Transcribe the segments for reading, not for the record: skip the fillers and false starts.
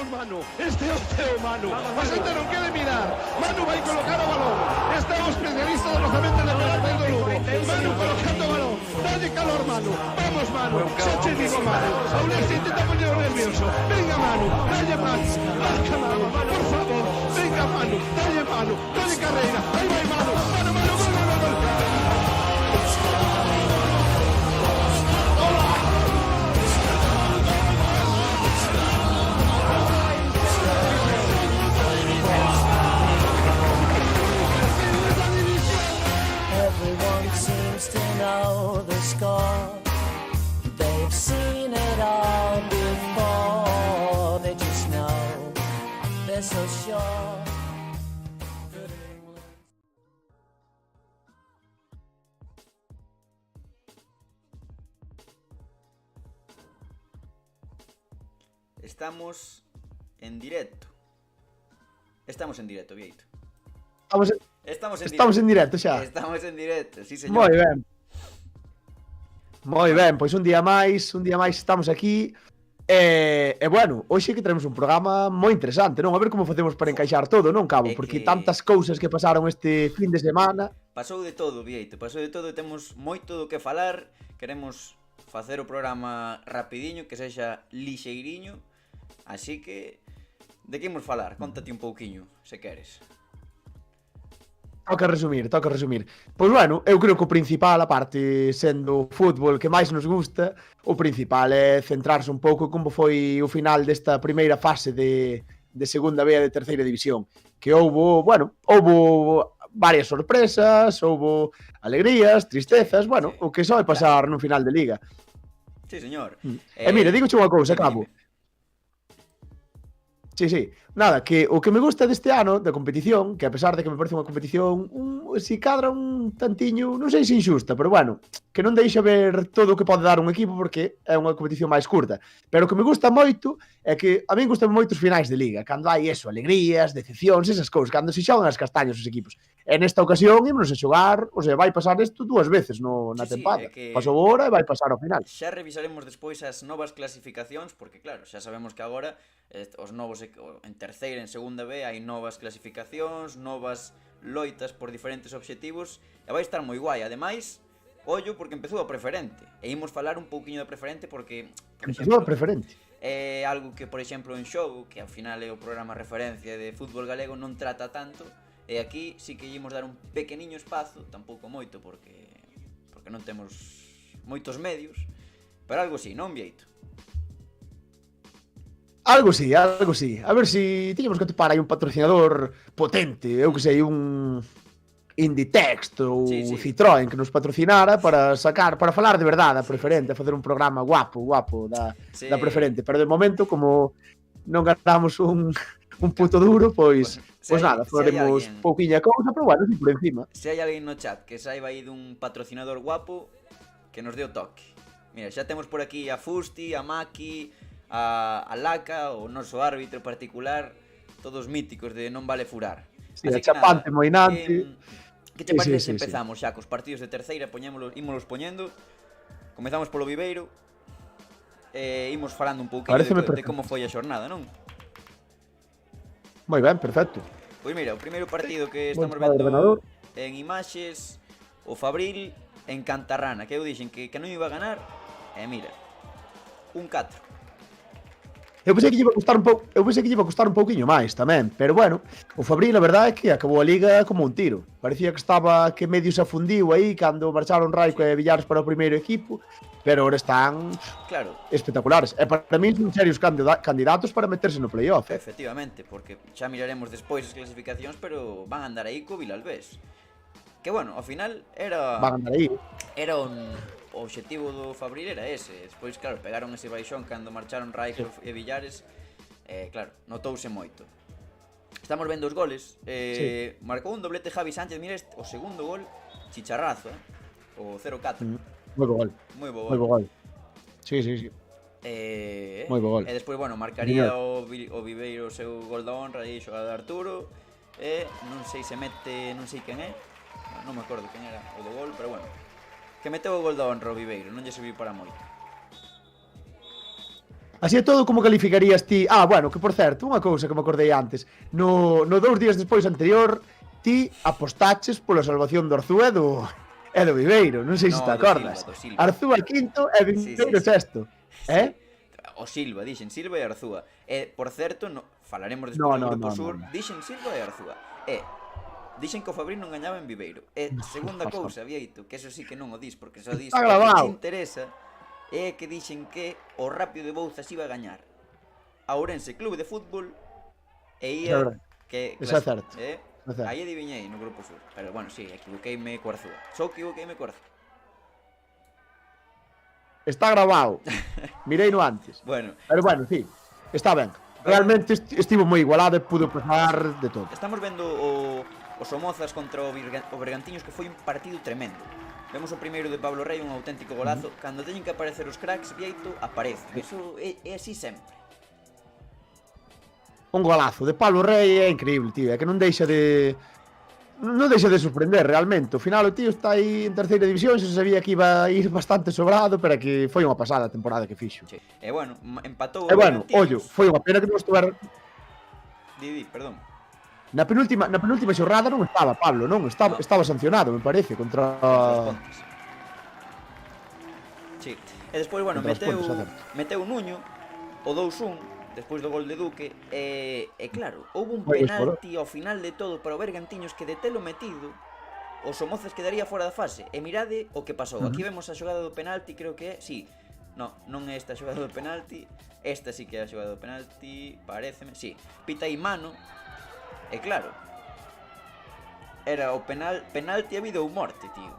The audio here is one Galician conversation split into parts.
Vamos, Manu, este é o teu, Manu. A xente non quere mirar. Manu vai colocar o balón. Está o especialista do lanzamento de pelota do Lugo. Manu colocando o balón. Dale calor, Manu. Vamos, Manu. Xa che digo, Manu. Aulexia intenta poñer o nervioso. Venga, Manu. Dalle, Manu. Marca, Manu. Por favor. Venga, Manu. Dalle, Manu. Dalle carreira. Aí vai, Manu. Manu, Manu, gol, gol, gol. Everyone seems to know the score. They've seen it all before. They just know they're so sure. Estamos en directo. Estamos en directo, Vieito. Estamos en directo xa. Estamos en directo, sí, señor. Moi ben. Moi ben, pois un día máis estamos aquí. E bueno, hoxe que teremos un programa moi interesante, non? A ver como facemos para encaixar todo, non, Cabo? Porque tantas cousas que pasaron este fin de semana. Pasou de todo, Vieito, pasou de todo, temos moito do que falar. Queremos facer o programa rapidiño, que sexa lixeiriño. Así que, de que imos falar? Contate un pouquiño, se queres. Toca resumir. Pois bueno, eu creo que o principal, a parte sendo o fútbol que máis nos gusta, o principal é centrarse un pouco como foi o final desta primeira fase de segunda B e de terceira división. Que houbo varias sorpresas, houbo alegrías, tristezas, bueno, Sí, o que soe pasar nun final de liga. Sí, señor. E mira, digoche unha cousa, Cabo. Sí. Nada, que o que me gusta deste ano da competición, que a pesar de que me parece unha competición si cadra un tantiño, non sei se injusta, pero bueno, que non deixa ver todo o que pode dar un equipo porque é unha competición máis curta. Pero o que me gusta moito é que a mí gustan moito os finais de liga, cando hai eso, alegrías, decepcións, esas cousas, cando se xogan as castañas os equipos. E nesta ocasión ímonos a xogar, o sea, vai pasar isto dúas veces na tempada. Pasou hora e vai pasar ao final. Xa revisaremos despois as novas clasificacións, porque claro, xa sabemos que agora os novos en terceira e en segunda B hai novas clasificacións, novas loitas por diferentes obxectivos, e vai estar moi guai. Ademais, ollo porque empezou a preferente, e imos falar un pouquiño da preferente porque Empezou a preferente. é algo que, por exemplo, en Xogo, que ao final é o programa referencia de fútbol galego, non trata tanto, e aquí sí que imos dar un pequeniño espazo, tampouco moito porque non temos moitos medios, pero algo así, non, Vieito? Algo sí. A ver si tiñamos que topar aí un patrocinador potente, eu que sei, un Inditext ou Citroën que nos patrocinara para falar de verdade a preferente, a facer un programa guapo da preferente, pero de momento como non ganamos un puto duro, pois nada, faremos pouquiña cousa, pero bueno, si por encima. Se hai alguén no chat que saiba aí dun patrocinador guapo, que nos dé o toque. Mira, xa temos por aquí a Fusti, a Maki, a Laca, o noso árbitro particular, todos míticos de non vale furar. Sí, a Chapante, Moinante. Que te parece se empezamos xa cos partidos de terceira, ímolos poñendo. Comezamos polo Viveiro. Imos falando un pouquinho de como foi a xornada, non? Moi ben, perfecto. Pois mira, o primeiro partido que estamos vendo en imaxes, o Fabril en Cantarrana, que eu dixen que non iba a ganar, e mira, 1-4. Eu pensei que lle iba a costar un pouquiño máis tamén, pero bueno, o Fabril a verdade é que acabou a liga como un tiro. Parecía que medio se afundiu aí cando marcharon Raico e Villares para o primeiro equipo, pero ahora están espectaculares. E para mí son serios candidatos para meterse no playoff. Efectivamente, porque xa miraremos despois as clasificacións, pero van a andar aí co Vilalbés. Que bueno, ao final era o obxectivo do Fabril era ese. Despois, claro, pegaron ese baixón cando marcharon Raico e Villares. Claro, notouse moito. Estamos vendo os goles. Marcou un doblete Javi Sánchez. Mira o segundo gol, chicharrazo, o 0-4. Moi bo gol. Sí. Moi bo gol. E despois, bueno, marcaría o Viveiro o seu gol da honra aí, xogada de Arturo. Non sei se mete, non sei quen é. Non me acordo quen era o do gol, pero bueno, que meteu o gol da honra o Viveiro, non lle serviu para moito. Así é todo, como calificarías ti? Bueno, que por certo, unha cousa que me acordei antes. No 2 días despois anterior, ti apostaches pola salvación do Arzúa e do Viveiro. Non sei se te acordas. Arzúa quinto e Viveiro sexto. Sí. O Silva, dixen Silva e Arzúa. Por certo, falaremos despois do Grupo Sur, dixen Silva e Arzúa. Dixen que o Fabrín non gañaba en Viveiro. Segunda cousa, Vieito, que eso sí que non o dis, porque só dis que te interesa, é que dixen que o Rápido de Bouzas iba a gañar a Ourense Clube de Fútbol e ia que eso é certo. Aí adiviñei no Grupo Sur. Pero bueno, sí, equivoqueime co Arzúa. Só equivoqueime co Arzúa. Está grabado. Mirei no antes. Bueno. Pero bueno, sí, está ben. Realmente estivo moi igualado e pudo pasar de todo. Estamos vendo o Somozas contra o Bergantiños, que foi un partido tremendo. Vemos o primeiro de Pablo Rey, un auténtico golazo. Cando teñen que aparecer os cracks, Vieito, aparece. Eso é así sempre. Un golazo de Pablo Rey é increíble, tío. É que non deixa de sorprender realmente. Ao final o tío está aí en terceira división, se sabía que iba a ir bastante sobrado, pero que foi unha pasada a temporada que fixo. Sí. E bueno, empatou o Bergantiños. Ollo, foi unha pena que non estuver... perdón. Na penúltima xornada non estaba Pablo, non? Estaba sancionado, me parece, contra Sí. E despois, bueno, meteu Nuño o 2-1 despois do gol de Duque e claro, houve un penalti ao final de todo para o Bergantiños que de telo metido o Somozas quedaría fora da fase. E mirade o que pasou. Aquí vemos a xogada do penalti, creo que é, sí. Non é esta xogada do penalti. Esta sí que é a xogada do penalti, paréceme, sí. Pita aí mano. E claro, era o penalti a vida ou morte, tío.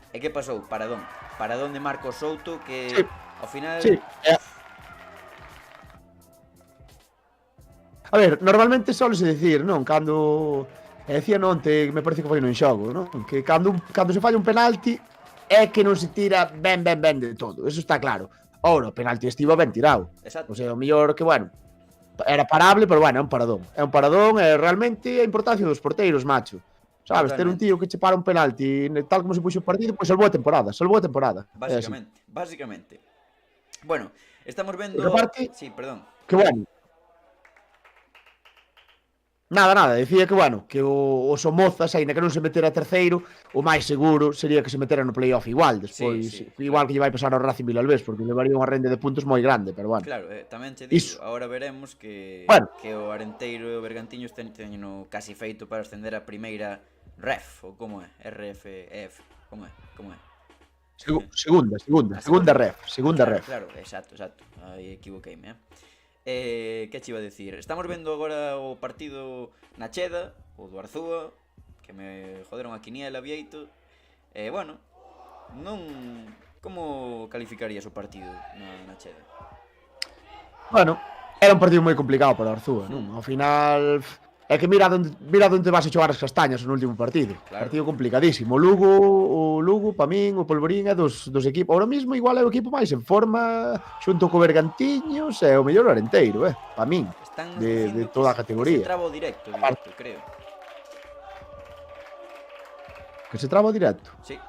E que pasou? Paradón de Marcos Souto que ao final... Sí. A ver, normalmente solese dicir, non? Cando... decía onte, me parece que foi non xogo, non? Que cando se falla un penalti é que non se tira ben de todo. Eso está claro. Ora, o penalti estivo ben tirado. Exacto. O sea, o mellor que, bueno... Era parable, pero bueno, é un paradón. É un paradón e realmente a importancia dos porteiros, macho. Sabes, ter un tío que che para un penalti tal como se puxo o partido, pois salvou a temporada. Básicamente. Bueno, estamos vendo... Parte, sí, perdón. Que bueno. Nada, decía que bueno, que o Somozas, aínda que non se metera terceiro, o máis seguro sería que se metera no playoff igual, despois igual que lle vai pasar ao Racing Vilalbés, porque levaría unha rende de puntos moi grande, pero bueno. Claro, tamén che digo, agora veremos que o Arenteiro e o Bergantiños teñen casi feito para ascender a primeira REF, ou como é? RFF, como é? Segunda REF. Claro, exacto, aí equivoqueime, que che iba a dicir? Estamos vendo agora o partido na Cheda, o do Arzúa, que me joderon a quiniela, Vieito. Bueno, como calificarías o partido na Cheda? Bueno, era un partido moi complicado para o Arzúa, non? Ao final... É que mira onde vas a xogar as castañas no último partido. Claro. Partido complicadísimo. O Lugo, pa min, o Polvorín é dos equipos. Ahora mismo igual é o equipo máis en forma xunto co Bergantiños e o mellor Arenteiro, pa min, de toda a categoría. Que se traba o directo, creo. Que se traba o directo? Sí.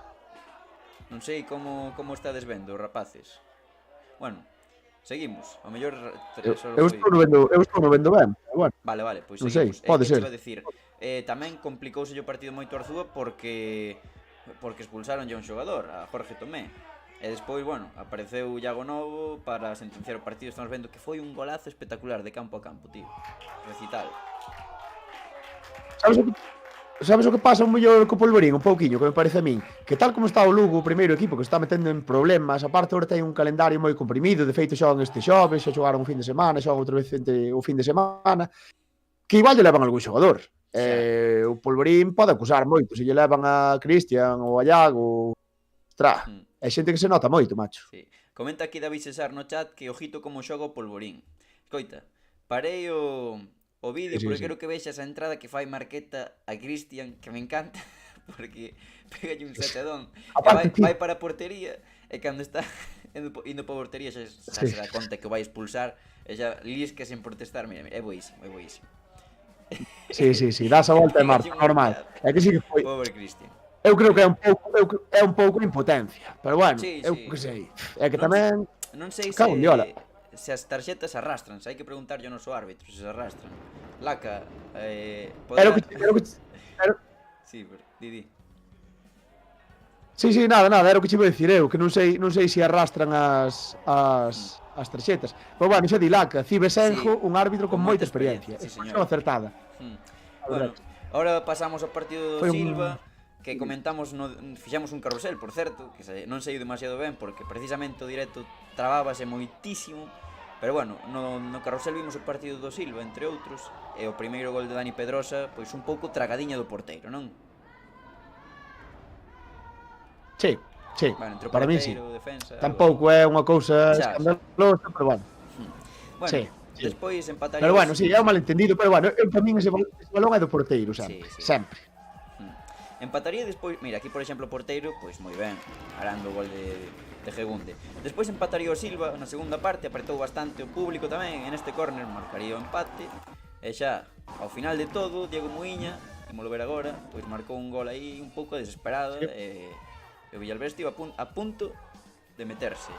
Non sei como estades vendo, rapaces. Bueno, seguimos. O mellor eu estou no vendo ben, bueno. Vale, pois non seguimos. Sei, pode ser. Tamén complicouse o partido moito Arzúa porque expulsaronlle a un xogador, a Jorge Tomé. E despois, bueno, apareceu Iago Novo para sentenciar o partido. Estamos vendo que foi un golazo espectacular de campo a campo, tío. Recital. Sabes o que pasa un mellor co Polvorín, un pouquiño, que me parece a min? Que tal como está o Lugo, o primeiro equipo, que está metendo en problemas, aparte agora ten un calendario moi comprimido, de feito xogan este xoves, xa xogaron un fin de semana, xogan outra vez o fin de semana, que igual lle levan algún xogador. O Polvorín pode acusar moito, se lle levan a Cristian ou a Iago, ostras, é xente que se nota moito, macho. Sí. Comenta aquí David César no chat que ojito como xoga o Polvorín. Escoita, parei o vídeo, porque quero que vexas a entrada que fai Marqueta a Cristian, que me encanta, porque pegalle un setedón, vai para a portería, e cando está indo para a portería xa se dá conta que vai expulsar, e xa lisca sen protestar, mira, é boísimo. Sí, das a volta de marcha, normal. É que sí que foi. Pobre Cristian. Eu creo que é un pouco impotencia, pero bueno, eu que sei. É que tamén non sei se as tarxetas arrastran, se hai que preguntarlle ao noso árbitro se arrastran. Laca, Era o que... Sí, pero, Didi. Sí, nada, era o que che iba a dicir eu, que non sei se arrastran as tarxetas. Pero bueno, xa di Laca, Cibe Senjo, un árbitro con moita experiencia. Sí, Está acertada. Bueno, ahora pasamos ao partido do Silva, que comentamos, fixamos un carrusel, por certo, que non saiu demasiado ben, porque precisamente o directo trabábase moitísimo. Pero bueno, no carrusel vimos o partido do Silva, entre outros, e o primeiro gol de Dani Pedrosa, pois un pouco tragadiña do porteiro, non? Sí. Bueno, para mí sí. Defensa, tampouco é unha cousa escandalosa, pero bueno. Bueno, sí. Despois empataría. Pero bueno, sí, é un malentendido, pero bueno, para min ese balón é do porteiro, sempre, sempre. Empataría despois, mira, aquí por exemplo o porteiro, pois moi ben, arando o gol de Gegunde. Despois empataría o Silva na segunda parte, apretou bastante o público tamén, en este córner marcaría o empate. E xa, ao final de todo, Diego Muiña, imolo ver agora, pois marcou un gol aí un pouco desesperado, e o Villalbés estivo a punto de meterse.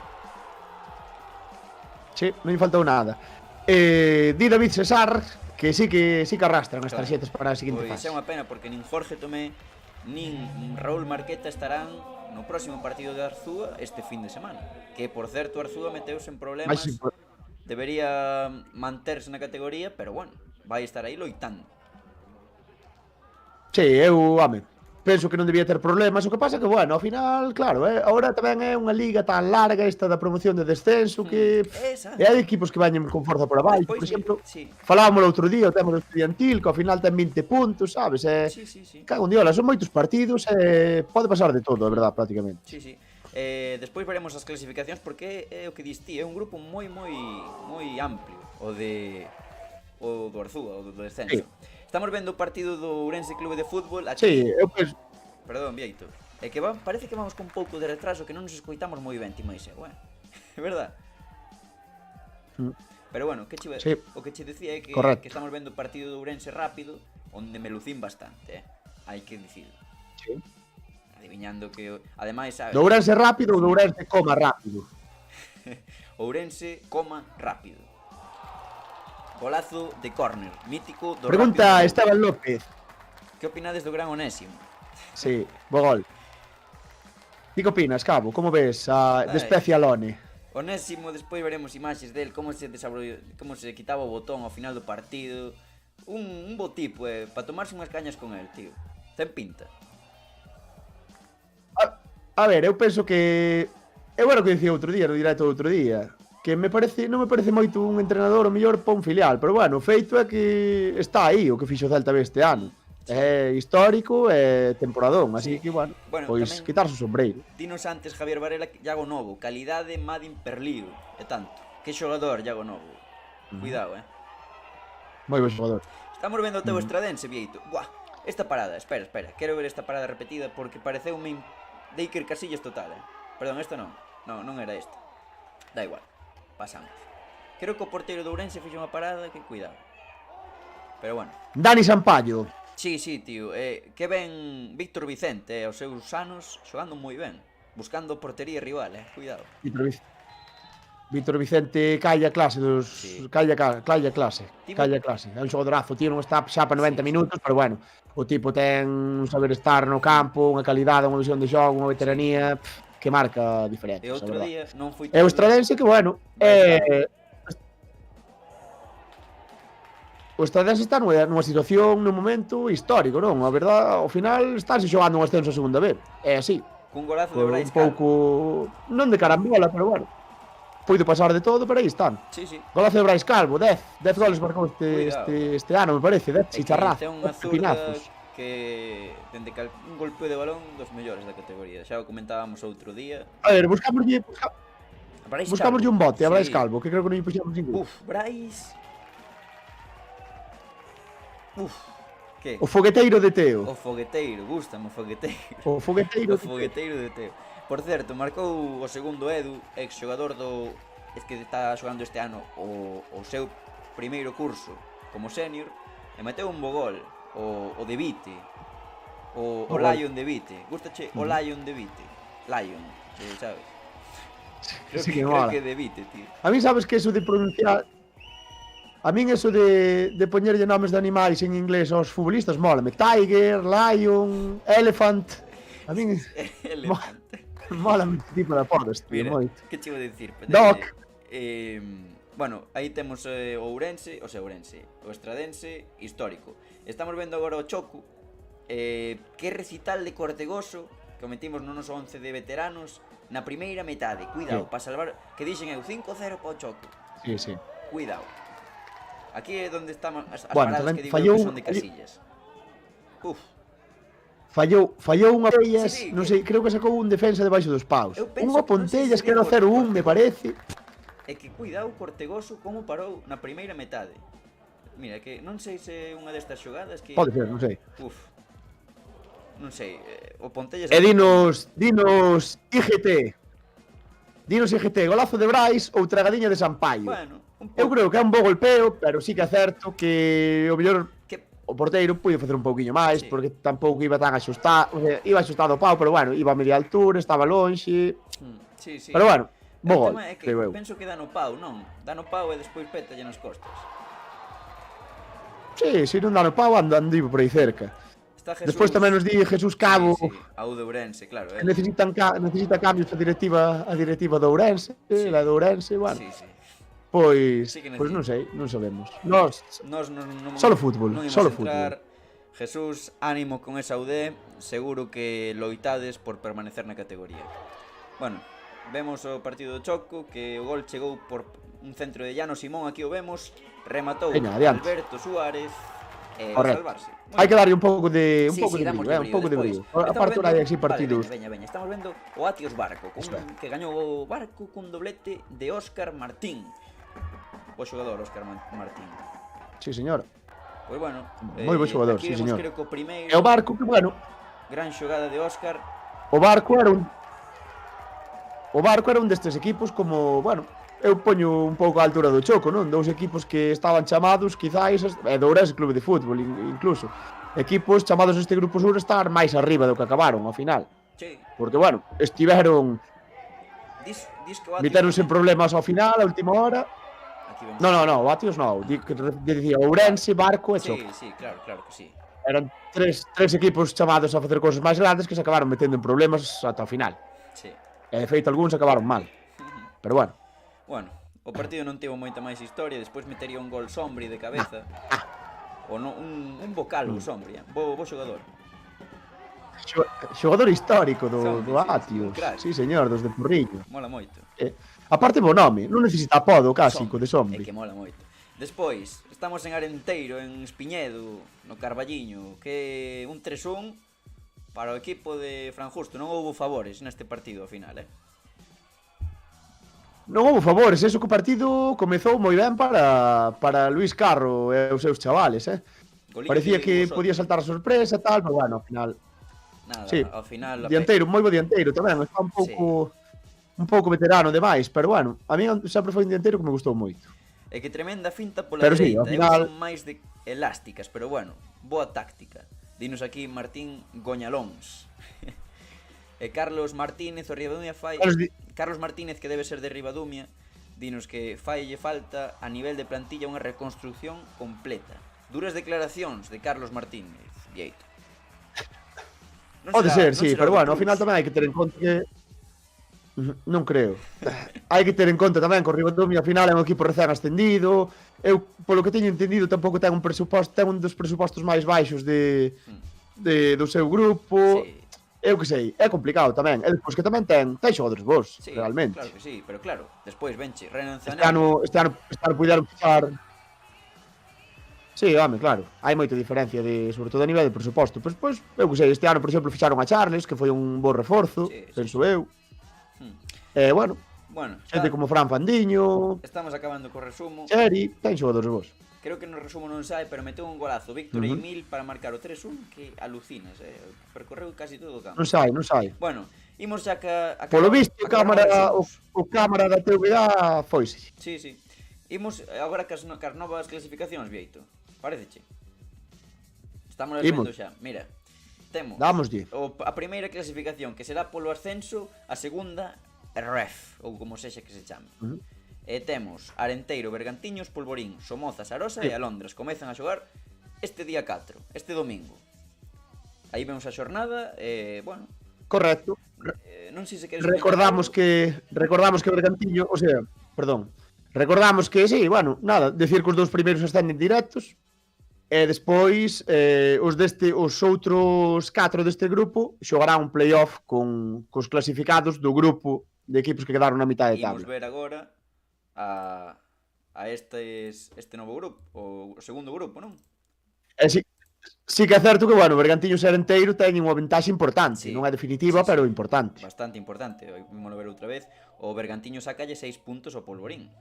Sí, non lle faltou nada. Di David César que sí que arrastran as tarxetas para a seguinte fase. Pois é unha pena porque nin Jorge Tomé nin Raúl Marqueta estarán no próximo partido de Arzúa este fin de semana. Que, por certo, Arzúa meteuse en problemas. Debería manterse na categoría, pero bueno, vai estar aí loitando. Sí, penso que non debía ter problemas. O que pasa que, bueno, ao final, claro, agora tamén é unha liga tan larga esta da promoción de descenso que hai equipos que vañen con forza por abaixo. Por exemplo, falábamos outro día o tema do Estudiantil, que ao final ten 20 puntos, sabes? Cago en diola, son moitos partidos e pode pasar de todo, é verdad, prácticamente. Sí. Despois veremos as clasificacións porque é o que distí, é un grupo moi amplio, o do Arzúa, o do descenso. Estamos vendo o partido do Ourense Clube de Fútbol aquí. Sí, eu penso. Perdón, Vieito. É que parece que vamos con un pouco de retraso, que non nos escoitamos moi ben, ti máis, bueno. É verdad. Pero bueno, o que che decía é que estamos vendo o partido do Ourense rápido, onde me lucín bastante, hai que dicirlo. Sí. Adiviñando que, ademais, sabes, do Ourense rápido ou do Ourense coma rápido? Ourense coma rápido. Golazo de córner, mítico do Pregunta Esteban López. Que opinades do gran Onésimo? Sí, bo gol. Que opinas, Cabo? Como ves a Specialone? Onésimo, despois veremos imaxes del, como se quitaba o botón ao final do partido. Un bo tipo, para tomarse unhas cañas con el, tío. Ten pinta. A ver, eu penso que... É bueno que dicía outro día, no directo outro día, que non me parece moito un entrenador o mellor para un filial, pero bueno, o feito é que está aí o que fixo o Celta este ano. É histórico e temporadón, así que bueno, pois quitarse o sombreiro. Dinos antes Javier Varela, Iago Novo, calidade Madin Perlío, e tanto. Que xogador Iago Novo. Cuidado, Moi bo xogador. Estamos vendo o teu Estradense, Vieito. Buah, esta parada, espera, quero ver esta parada repetida porque pareceume de Iker Casillas total, Perdón, esta non era esta. Da igual. Pasamos. Creo que o porteiro do Ourense fixo unha parada que cuidado. Pero bueno. Dani Sampaio. Sí, tío. Que ben Víctor Vicente, aos seus anos, xogando moi ben. Buscando portería rival, cuidado. Víctor Vicente calla clase dos... Calla clase. É un xogadorazo, tío, non está xa para 90 minutos, pero bueno, o tipo ten un saber estar no campo, unha calidade, unha visión de xogo, unha veteranía... que marca a diferencia. E outro día non foi... É o Estradense que, bueno, o Estradense está nunha situación, nun momento histórico, non? A verdad, ao final, estáse xogando un ascenso a segunda vez. É así. Cun golazo de Brais Calvo. Un pouco... Non de carambola, pero bueno. Poido pasar de todo, pero aí están. Sí. Golazo de Brais Calvo, 10 goles marcou este ano, me parece, 10 chicharrazos. É unha zurda que dende que un golpe de balón dos mellores da categoría. Xa o comentábamos outro día. A ver, buscámoslle un bote a Brais Calvo, que creo que non lle puxamos ningún. Brais. Que? O fogueteiro de Teo. O fogueteiro, gústame o fogueteiro. O fogueteiro de Teo. Por certo, marcou o segundo Edu, ex xogador do... Es que está xogando este ano o seu primeiro curso como senior, e meteu un bo gol. O de Vite, o Lion de Vite. Gústache o Lion de Vite? Lion, sabes? Creo que de Vite, tío. A mí sabes que eso de pronunciar... A min eso de poñerlle nomes de animais en inglés aos futbolistas mólame. Tiger, Lion, Elephant. A min mólame este tipo de apodos, tío, Mira, moito. que chivo dicir? Doc. Bueno, aí temos o Ourense, o Estradense histórico. Estamos vendo agora o Choco, que recital de Cortegoso que metimos no noso 11 de veteranos na primeira metade. Cuidado, para salvar, que dixen eu 5-0 para o Choco. Sí. Cuidado. Aquí é onde están as paradas Bueno, que digo eu que son de Casillas. Uf. Fallou unha Pontellas, Sí, non sei, creo que sacou un defensa debaixo dos paus. Eu penso Unha que non sei Pontellas se que era sería 0-1, me parece. É que cuidado Cortegoso como parou na primeira metade. Mira, que non sei se unha destas xogadas que... Pode ser, non sei. Uf. Non sei, o Pontellas... E dinos IGT. Dinos IGT, golazo de Brais ou tragadiña de Sampaio. Bueno, un pouco... Eu creo que é un bo golpeo, pero sí que é certo que o mellor Que... o porteiro puido facer un pouquiño máis, Sí. porque tampouco iba tan axustado, o sea, iba axustado o pau, pero bueno, iba a media altura, estaba lonxe. Sí. Pero bueno, bo O gol, tema é que creo eu. penso que dá no pau, non? Dá no pau e despois pétalle nas costas. Sí, se non dá no pau, andivo por aí cerca. Está Jesús... Despois tamén nos di Jesús Cabo, Sí, a de Ourense, claro. que necesita cambios a directiva do Ourense, Sí. la do Ourense, bueno. Sí. Pois, Sí que pois non necesita. sei, non sabemos. Nos Nos non Solo fútbol, non imos solo entrar. Jesús, ánimo con esa UD, seguro que loitades por permanecer na categoría. Bueno, vemos o partido do Choco, que o gol chegou por un centro de Llano Simón, aquí o vemos, rematou Veña, adiante. Alberto Suárez e Correcto. salvarse. hai que darlle un pouco de damos brío, un pouco de brío. Aparte ahora hai así partidos. Veña. Estamos vendo o Atios Barco, que gañou o Barco cun doblete de Óscar Martín. O xogador Óscar Martín. Sí, señor. Pois bueno, Moi bo xogador, aquí sí, vemos, señor. creo que o primeiro E o Barco, que bueno, gran xogada de Óscar. o Barco era un destes equipos como, bueno, eu poño un pouco a altura do Choco, non? Dous equipos que estaban chamados, quizáis, e do Ourense Clube de Fútbol, incluso. Equipos chamados neste Grupo Sur a estar máis arriba do que acabaron, ao final. Sí. Porque, bueno, estiveron... Dis que o Atios Meteronse en problemas ao final, a última hora. Aquí vemos. No, o Atios non. Dicía Ourense, Barco e Choco. Sí, claro que sí. Eran tres equipos chamados a facer cousas máis grandes que se acabaron metendo en problemas ata o final. Sí. E de feito algúns acabaron mal. Pero bueno. Bueno, o partido non tivo moita máis historia, despois metería un gol Sombri de cabeza. O no, un vocal o Sombri, bo xogador. Xogador histórico do Sombri, Atios. un crack. Sí, señor, dos de Porriño. Mola moito. Aparte bo nome, non necesita apodo casi co de É Sombri. que mola moito. Despois, estamos en Arenteiro, en Espiñedo, no Carballiño, que un 3-1 para o equipo de Fran Justo. Non houbo favores neste partido ao final, Non houve favores, eso que o partido comezou moi ben para Luis Carro e os seus chavales, Goliño Parecía de que Hugo Soto. podía saltar a sorpresa e tal, pero bueno, ao final... Nada, Sí, ao final... dianteiro, moi bo dianteiro tamén, está un pouco veterano demais, pero bueno, a mí sempre foi un dianteiro que me gustou moito. É que tremenda finta pola Pero sí, dereita, ao final- son máis de elásticas, pero bueno, boa táctica. Dinos aquí Martín Goñalóns. E Carlos Martínez, o Ribadumia fai... Carlos Martínez, que debe ser de Ribadumia, dinos que faille falta a nivel de plantilla unha reconstrucción completa. Duras declaracións de Carlos Martínez, Vieito. Pode ser, sí, pero bueno, ao final tamén hai que ter en conta que... Non creo. Hai que ter en conta tamén que o Ribadumia ao final é un equipo recén ascendido. Eu, polo que teño entendido, tampouco ten un dos presupostos máis baixos do seu grupo. Sí. Eu que sei, é complicado tamén. E despois que tamén ten xogadores bons, Sí, realmente. claro que sí, pero claro, despois venche Renan Este Zanelli. ano puideron fichar... Sí, home, claro. Hai moita diferencia, sobre todo a nivel de presuposto. Pois, eu que sei, este ano, por exemplo, ficharon a Charles, que foi un bo reforzo, Sí, penso eu. Bueno, Bueno, xente como Fran Fandiño, estamos acabando co resumo. Cheri, ten xogadores bons. Creo que no resumo non sai, pero meteu un golazo Víctor Emil para marcar o 3-1 que alucinas, percorreu casi todo o campo. Non sai. Bueno, imos xa a Polo visto, o cámara da TVA foise. Sí. Imos agora cas novas clasificacións, Vieito. Paréceche? Estamos vendo xa. Mira, temos Dámoslle. a primeira clasificación que será polo ascenso, a segunda Ref, ou como sexa que se chame. Temos Arenteiro, Bergantiños, Polvorín, Somozas, Arosa e Alondras. Comezan a xogar este día 4, este domingo. Aí vemos a xornada, bueno... Correcto. Non sei se queres... Recordamos que Bergantiño, o sea, perdón. Recordamos que, sí, bueno, nada, decir que os dous primeiros ascenden directos e despois os outros 4 deste grupo xogarán un playoff cos clasificados do grupo de equipos que quedaron na mitad de tabla. Imos ver agora a este novo grupo, o segundo grupo, non? Sí que é certo que, bueno, Bergantiños e Arenteiro teñen unha ventaxe importante, sí. Non é definitiva, sí, pero importante. Bastante importante, vimos ver outra vez. O Bergantiños sacalle 6 puntos ao Polvorín.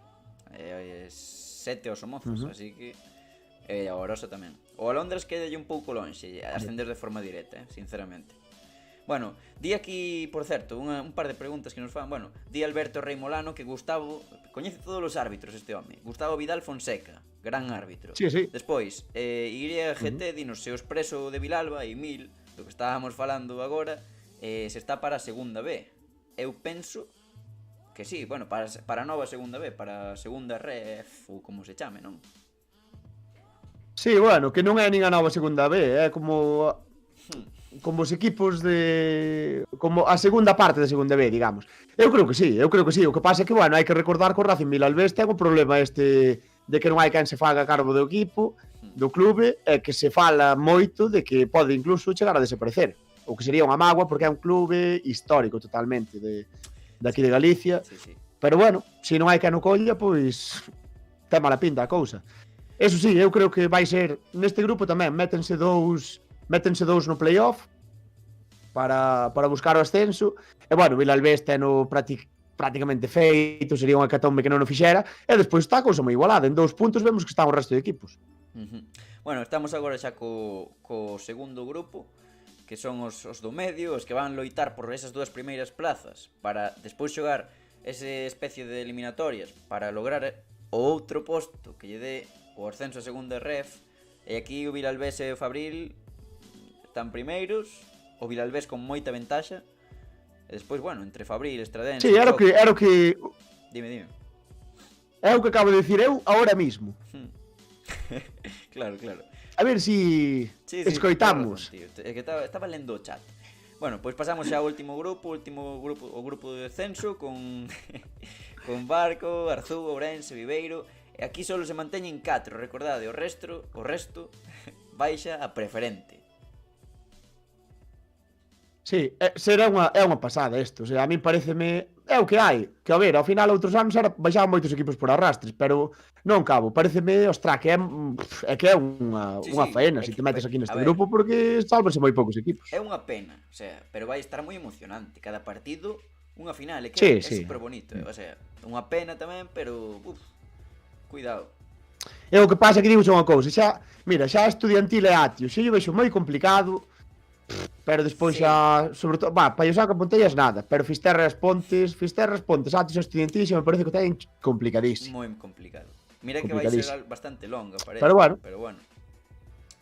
7 aos Somozas, así que a Orosa tamén. O Alondras quedalle un pouco lonxe, ascender de forma directa, sinceramente. Bueno, di aquí, por certo, un par de preguntas que nos fan. Bueno, di Alberto Rei Molano que Gustavo coñece todos os árbitros este home. Gustavo Vidal Fonseca, gran árbitro. Sí, sí. Despois, YGT dinos se o expreso de Vilalba e Mil, do que estábamos falando agora, se está para a segunda B. Eu penso que sí, bueno, para a nova segunda B, para a segunda ref, ou como se chame, non? Sí, bueno, que non é nin a nova segunda B, é como os equipos de... como a segunda parte da segunda B, digamos. Eu creo que sí. O que pasa é que, bueno, hai que recordar que o Racing Vilalbés ten o problema este de que non hai quen se faga cargo do equipo, do clube, e que se fala moito de que pode incluso chegar a desaparecer. O que sería unha mágoa porque é un clube histórico totalmente de aquí de Galicia, Sí. Pero bueno, se non hai que no colla, pois ten mala pinta a cousa. Eso sí, eu creo que vai ser neste grupo tamén, métense dous no playoff para buscar o ascenso. E bueno, Vilalbés teno prácticamente feito, sería unha hecatombe que non o fixera, e despois está a cousa moi igualada, en 2 puntos vemos que están o resto de equipos. Bueno, estamos agora xa co segundo grupo, que son os do medio, os que van loitar por esas dúas primeiras plazas para despois xogar ese especie de eliminatorias para lograr o outro posto que lle dé o ascenso a segunda ref. E aquí o Vilalbés e o Fabril están primeiros, o Vilalbés con moita ventaxa, e despois, bueno, entre Fabril, Estradense... Sí, era o que... Dime. É o que acabo de dicir eu ahora mismo. Claro. A ver si escoitamos. É que estaba lendo o chat. Bueno, pois pasamos xa ao último grupo, o grupo de descenso con Barco, Arzú, Ourense, Viveiro. E aquí só se manteñen 4, recordade, o resto baixa a preferente. Sí, será unha pasada isto, o sea, a mí pareceme é o que hai, que a ver, ao final outros anos baixaban moitos equipos por arrastres, pero non cabo, pareceme, ostra, que é unha faena se te metes aquí neste grupo porque sálvanse moi poucos equipos. É unha pena, o sea, pero vai estar moi emocionante, cada partido unha final, é que é super bonito, o sea, unha pena tamén, pero cuidado. É o que pasa que digo unha cousa, xa Estudiantil e Atio, xa yo vexo moi complicado. Pero despois xa, sobre todo, para yo saca Pontellas nada, pero Fisterras Pontes, Atos e Estudiantil xa me parece que ten complicadísimo. Moi complicado. Mira que vai ser bastante longa, parece. Pero bueno.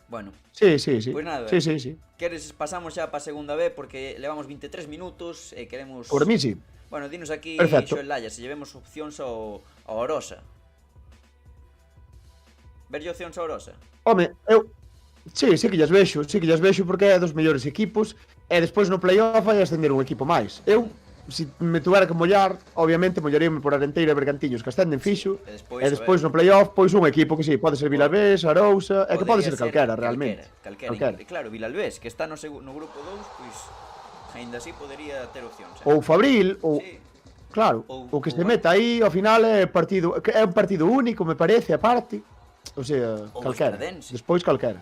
Bueno. Sí. Pois nada. Sí. Queres pasamos xa para a segunda B porque levamos 23 minutos e queremos... Por mí sí. Bueno, dinos aquí, Xoel Laya, se llevemos opcións ao Orosa. Verlle opcións ao Orosa? Home, sí que llas vexo porque é dos mellores equipos e despois no playoff vai ascender un equipo máis. Eu, se me tuvera que mollar, obviamente mollaríame por Arenteiro e Bergantiños que ascenden fixo e despois no playoff, pois un equipo que sí, pode ser Vilalbés, Arousa, e que pode ser calquera, realmente. Calquera. Claro, Vilalbés, que está no grupo 2, pois aínda así podería ter opcións. Ou Fabril, ou... Sí. Claro, o que se meta aí, ao final é un partido único, me parece, aparte. O sea, calquera. Despois calquera.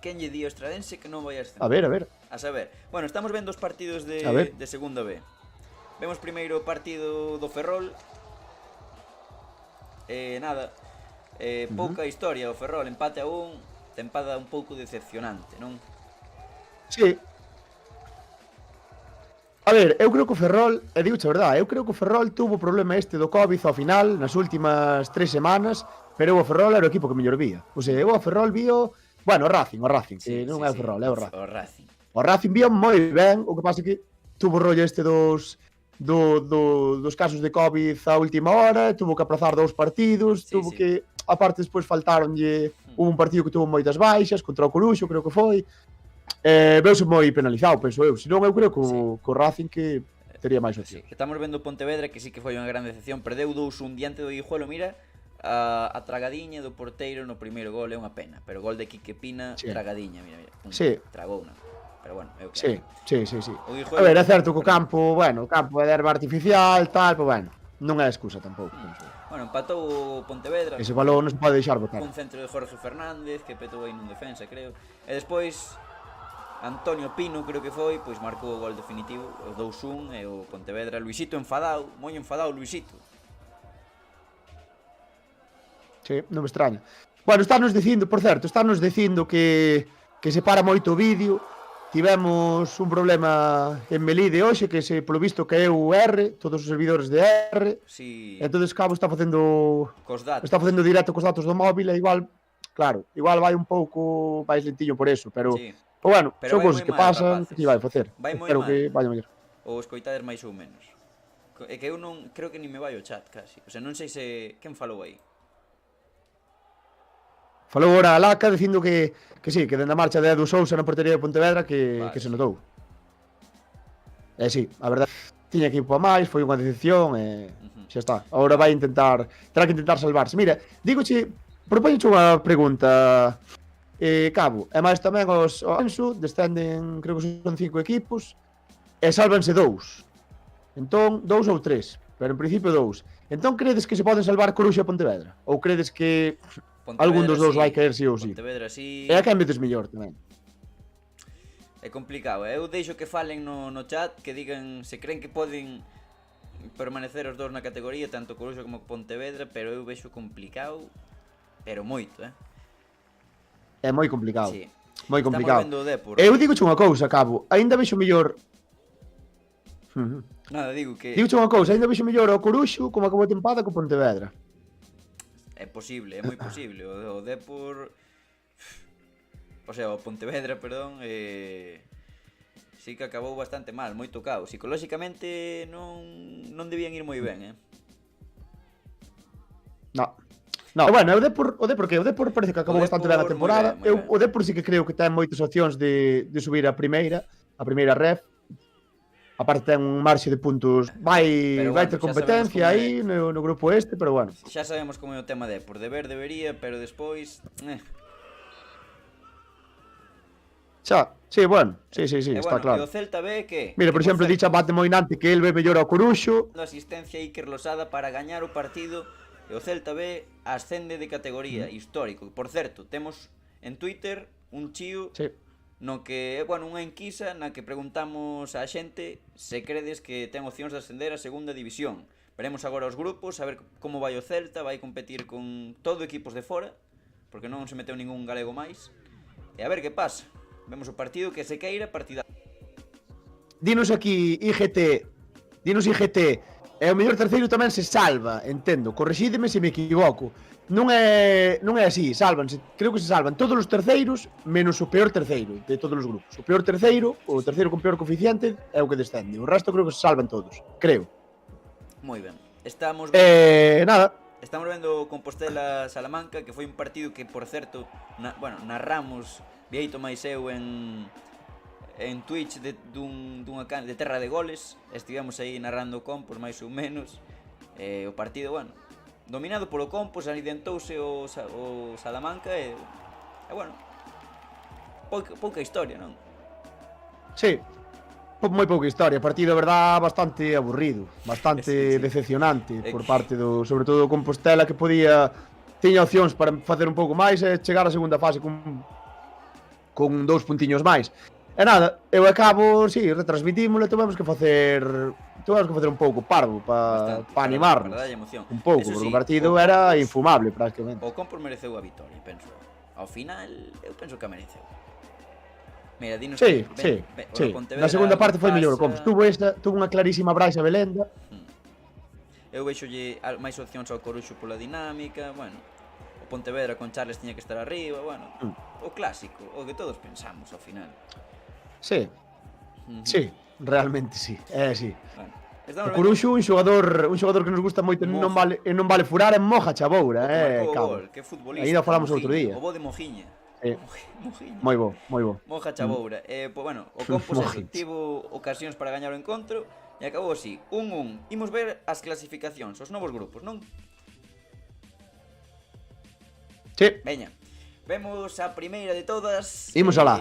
Quen lle di o Estradense que non vai a ascender? A ver. A saber. Bueno, estamos vendo os partidos de segunda B. Vemos primeiro o partido do Ferrol. Pouca historia o Ferrol, empate a 1, tempada un pouco decepcionante, non? Sí. A ver, eu creo que o Ferrol, e digo a verdade, eu creo que o Ferrol tuvo o problema este do Covid ao final, nas últimas 3 semanas, pero o Ferrol era o equipo que mellor vía. O sea, eu o Ferrol vío... Bueno, o Racing, que non é o Ferrol, é o Racing. O Racing vío moi ben, o que pasa que tuvo o rollo este dos dos casos de Covid a última hora, tuvo que aprazar 2 partidos, tuvo que... Aparte, despois faltaronlle un partido que tuvo moitas baixas, contra o Coruxo, creo que foi. Veuse moi penalizado, penso eu. Senón, eu creo que o Racing que tería máis opción. Sí, estamos vendo Pontevedra, que sí que foi unha gran decepción. Perdeu 2-1 diante do Guijuelo, mira, a tragadiña do porteiro no primeiro gol é unha pena. Pero gol de Quique Pina, tragadiña, mira. Tragou unha. Pero bueno, eu que sí. A ver, é certo que o campo, bueno, o campo é de erva artificial, tal, pero bueno, non é excusa tampouco. Bueno, empatou o Pontevedra. Ese balón non se pode deixar botar. Un centro de Jorge Fernández, que petou aí nun defensa, creo. E despois, Antonio Pino, creo que foi, pois marcou o gol definitivo, o 2-1, e o Pontevedra, Luisito enfadado, moi enfadado Luisito. Sí, non me extraña. Bueno, estános dicindo, por certo, estános dicindo que se para moito o vídeo. Tivemos un problema en Melide hoxe, que se polo visto caeu o R, todos os servidores de R. Sí. Entonces Cabo está facendo directo cos datos do móvil, e igual, claro, igual vai un pouco máis lentillo por eso, pero bueno, son cousas que pasan, que vai facer. Espero que vaya mellor. Ou escoitades máis ou menos. É que eu non creo que ni me vai o chat casi. O sea, non sei se quen falou aí. Falou ora a Laca dicindo que sí, que dende a marcha de Edu Sousa na portería de Pontevedra que se notou. Sí, a verdade, tiña equipo a máis, foi unha decepción e xa está. Agora vai terá que intentar salvarse. Mira, dígoche, propóñoche unha pregunta, Cabo, e máis tamén os Ansu descenden, creo que son 5 equipos, e sálvanse 2. Entón, 2 ou 3, pero en principio 2. Entón, credes que se poden salvar Coruxo e Pontevedra? Ou credes que algún dos dous vai caer sí ou sí? Pontevedra sí. E a quen metes mellor tamén? É complicado, eu deixo que falen no chat, que digan se creen que poden permanecer os dous na categoría, tanto Coruxo como Pontevedra, pero eu vexo complicado, pero moito, É moi complicado. Sí. Moi complicado. Estamos vendo o Depor. Eu digoche unha cousa, Cabo, aínda vexo mellor... Nada, digo que... Digoche unha cousa, aínda vexo mellor o Coruxo como acabou a tempada co Pontevedra. É posible, é moi posible. O Depor... O sea, o Pontevedra, perdón, sí que acabou bastante mal, moi tocado. Psicolóxicamente non debían ir moi ben, No, bueno, o Depor parece que acabou bastante ben a temporada. O Depor sí que creo que ten moitas opcións de subir a primeira ref. Aparte ten un marxe de puntos, vai ter competencia aí no grupo este, pero bueno. Xa sabemos como é o tema de por deber debería, pero despois Sí, bueno, sí, está claro. E o Celta ve que... Mira, por exemplo, dicha Bate Moinante que el ve mellor ao Coruxo. A asistencia Iker Losada para gañar o partido, e o Celta ve ascende de categoría, histórico. Por certo, temos en Twitter un chío no que, bueno, unha enquisa na que preguntamos á xente se credes que ten opcións de ascender a segunda división. Veremos agora os grupos, a ver como vai o Celta, vai competir con todo equipos de fora, porque non se meteu ningún galego máis, e a ver que pasa. Vemos o partido que se queira, partida. Dinos aquí IGT, e o mellor terceiro tamén se salva, entendo, correxídeme se me equivoco. Non é así, sálvanse, creo que se salvan todos os terceiros menos o peor terceiro de todos os grupos. O peor terceiro, o terceiro con peor coeficiente é o que descende. O resto creo que se salvan todos, creo. Moi ben. Estamos vendo Compostela Salamanca, que foi un partido que, por certo, narramos Vieito máis eu en Twitch de Terra de Goles. Estivemos aí narrando Compos máis ou menos. O partido, bueno, dominado polo Compos, alidentouse o Salamanca e bueno, pouca historia, non? Sí, moi pouca historia. Partido, de verdad, bastante aburrido, bastante decepcionante por parte sobre todo do Compostela, que tiña opcións para facer un pouco máis e chegar á segunda fase con 2 puntiños máis. E nada, eu acabo, retransmitímolo, tuvemos que facer un pouco parvo para animarnos un pouco, porque o partido era infumable prácticamente. O Compos mereceu a vitoria, penso. Ao final, eu penso que a mereceu. Mira, dinos sí. Na segunda parte foi mellor o Compos. Tuvo unha clarísima Brais a Belenda. Eu vexolle máis opcións ao Coruxo pola dinámica, bueno. O Pontevedra con Charles tiña que estar arriba, bueno. O clásico, o que todos pensamos ao final. Sí, realmente sí, sí. Bueno, O Coruxo, un xogador que nos gusta moito, non vale furar en Moja Chaboura, que futbolista. Ainda falamos outro día. O bo de Mojiña. Moi bo. Moja Chaboura. Pois bueno, o Compos tivo ocasións para gañar o encontro e acabou así, 1-1. Imos ver as clasificacións, os novos grupos, non? Sí. Veña, vemos a primeira de todas. Imos alá.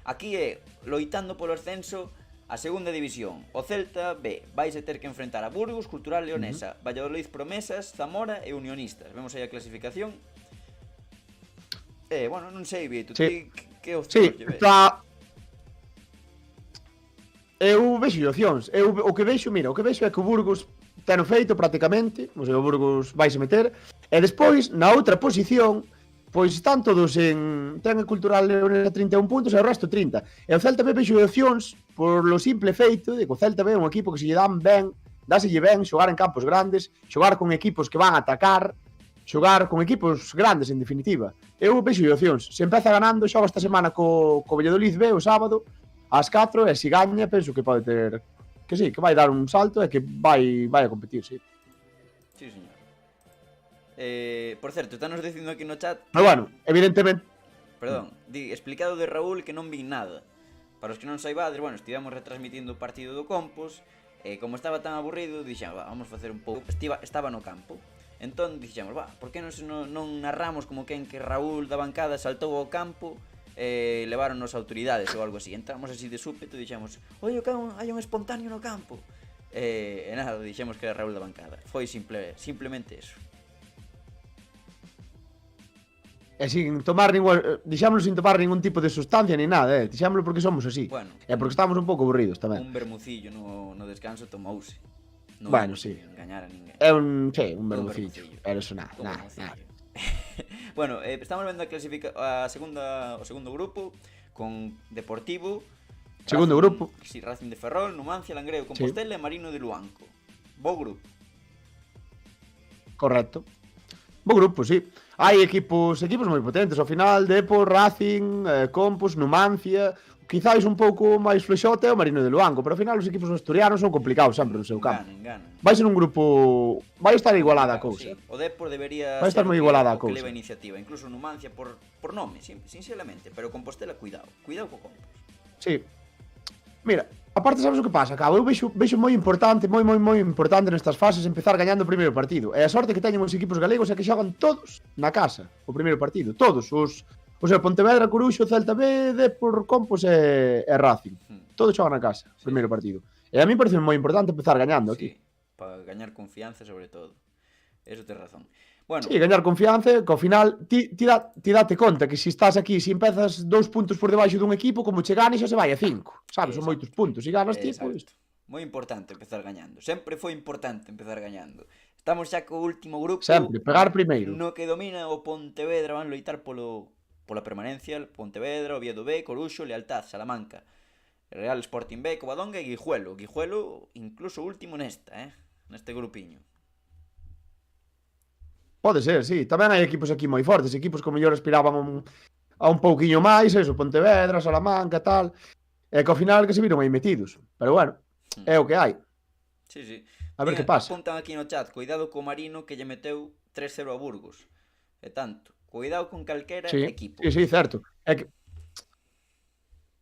Aquí é, loitando polo ascenso, a segunda división. O Celta B vais a ter que enfrentar a Burgos, Cultural Leonesa, Valladolid Promesas, Zamora e Unionistas. Vemos aí a clasificación. Bueno, non sei, Vito, sí. Que opcións lle ves? Eu vexo opcións. O que vexo é que o Burgos ten o feito prácticamente, o Burgos vais a meter, e despois, na outra posición, pois están todos ten a Cultural Leonesa 31 puntos e o resto 30. E o Celta B vexo opcións por lo simple feito de que o Celta B é un equipo que se lle dan ben, dáselle ben xogar en campos grandes, xogar con equipos que van a atacar, xogar con equipos grandes, en definitiva. Eu vexo opcións. Se empeza ganando, xoga esta semana co Valladolid B o sábado, ás 4, e se gaña, penso que pode ter... Que sí, que vai dar un salto e que vai a competir, sí. Sí, señor. Por certo, estános dicindo aquí no chat... Pero bueno, evidentemente... Perdón, explicado de Raúl que non vin nada. Para os que non saibades, bueno, estivemos retransmitindo o partido do Compos, e como estaba tan aburrido, dixemos, vamos facer un pouco... Estaba no campo. Entón dixemos, por que non narramos como que Raúl da bancada saltou ao campo e levaronnos autoridades ou algo así. Entramos así de súpeto e dixemos, oi, hai un espontáneo no campo. E nada, dixemos que era Raúl da bancada. Foi simplemente eso. E sin tomar dixámoslo sin tomar ningún tipo de sustancia ni nada, dixámoslo porque somos así. Bueno, e porque estamos un pouco aburridos tamén. Un vermucillo no descanso tomouse. Bueno, sí. Engañar a ninguén. É un vermucillo. Pero eso nada. Bueno, estamos vendo o segundo grupo con Deportivo, segundo grupo. Sí, Racing de Ferrol, Numancia, Langreo, Compostela e Marino de Luanco. Bo grupo. Correcto. Bo grupo, sí. Hai equipos moi potentes. Ao final, Depor, Racing, Compos, Numancia... Quizáis un pouco máis flexote o Marino de Luanco, pero ao final os equipos asturianos son complicados sempre no seu campo. Vai ser un grupo... Vai estar igualada a cousa. Sí. O Depor debería vai estar moi igualada a cousa. Que leva iniciativa, incluso Numancia por nome, sinceramente, pero Compostela cuidado co Compos. Sí. Mira, aparte sabes o que pasa, Cabo? Eu vexo moi importante nestas fases empezar gañando o primeiro partido. E a sorte que teñen os equipos galegos é que xogan todos na casa o primeiro partido, todos os Pontevedra, Coruxo, Celta B, Depor, Compos e Racing. Todos xogan na casa, o primeiro partido. E a mí parece moi importante empezar gañando aquí. Sí, para gañar confianza sobre todo. Eso tes razón. Bueno, sí, gañar confianza, que ao final ti date conta que se estás aquí, se empezas 2 puntos por debaixo dun equipo, como che ganes xa se vai a 5. Sabes, son moitos puntos. Se ganas ti, pois... Moi importante empezar gañando. Sempre foi importante empezar gañando. Estamos xa co último grupo. Sempre, pegar primeiro. No que domina o Pontevedra, van loitar pola permanencia, Pontevedra, Oviedo B, Coruxo, Lealtad, Salamanca, Real Sporting B, Covadonga e Guijuelo. Guijuelo incluso último neste grupiño. Pode ser, sí. Tamén hai equipos aquí moi fortes, equipos que mellor aspiraban a un pouquiño máis, eso, Pontevedra, Salamanca, tal, e que ao final que se viron aí metidos. Pero bueno, é o que hai. Sí. A ver que pasa. Apuntan aquí no chat, cuidado co Marino que lle meteu 3-0 a Burgos. E tanto. Cuidado con calquera equipo. Sí, certo. É que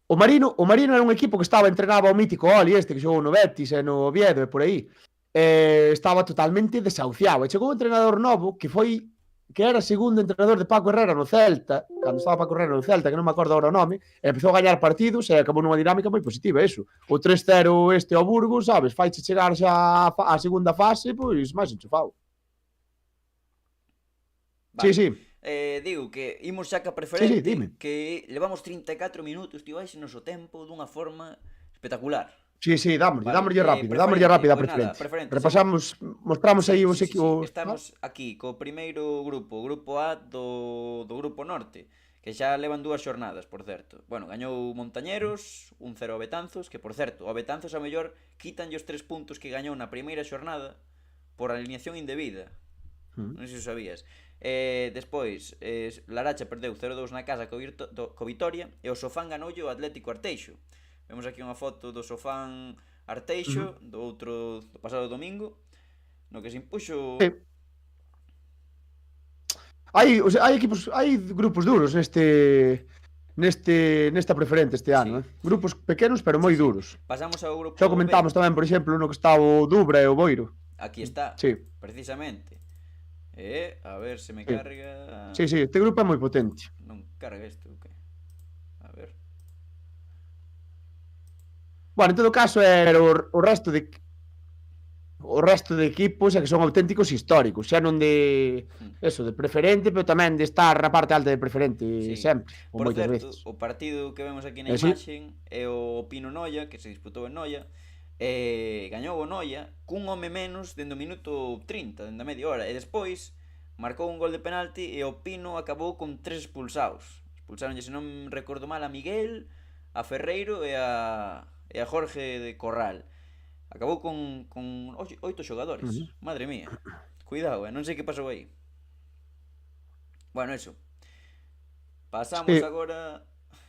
o Marino era un equipo que entrenaba o mítico Oli que xogou no Betis e no Oviedo e por aí. Estaba totalmente desahuciado. E chegou un entrenador novo que era segundo entrenador de Paco Herrera no Celta, cando estaba Paco Herrera no Celta, que non me acordo agora o nome, e empezou a gañar partidos e acabou nunha dinámica moi positiva, eso. O 3-0 ao Burgos, sabes, faiche chegar xa á segunda fase, pois máis enchufado. Vale. Sí. Digo que imos xa ca preferente, dime. que levamos 34 minutos, tío, vais noso tempo dunha forma espectacular. Sí, dámoslle rápido a preferente. Repasamos, mostramos aí os equipos. Estamos aquí co primeiro grupo, o grupo A do grupo Norte, que xa levan 2 xornadas, por certo. Bueno, gañou Montañeros, 1-0 a Betanzos, que por certo, a Betanzos a mellor quitanlle os 3 puntos que gañou na primeira xornada por alineación indebida. Non sei se o sabías. Despois, Laracha perdeu 0-2 na casa co Vitoria e o Sofán ganoulle o Atlético Arteixo. Vemos aquí unha foto do Sofán Arteixo, do pasado domingo, no que se impuxo... Hai grupos duros nesta preferente este ano, Grupos pequenos pero moi duros. Pasamos ao grupo Xa comentamos tamén, por exemplo, no que está o Dubra e o Boiro. Aquí está, precisamente. A ver se me carga... Sí, este grupo é moi potente. Non carga isto, que? A ver. Bueno, en todo caso, o resto de equipos é que son auténticos históricos, xa non de preferente, pero tamén de estar a parte alta de preferente sempre, ou moitas veces. O partido que vemos aquí na imaxen é o Pino Noia, que se disputou en Noia, gañou o Noia cun home menos dende o minuto 30, dende a media hora, e despois marcou un gol de penalti e o Pino acabou con 3 expulsados. Expulsaronlle, se non recordo mal, a Miguel, a Ferreiro e a Jorge de Corral. Acabou con 8 xogadores. Madre mía. Cuidado, non sei que pasou aí. Bueno, eso. Pasamos agora...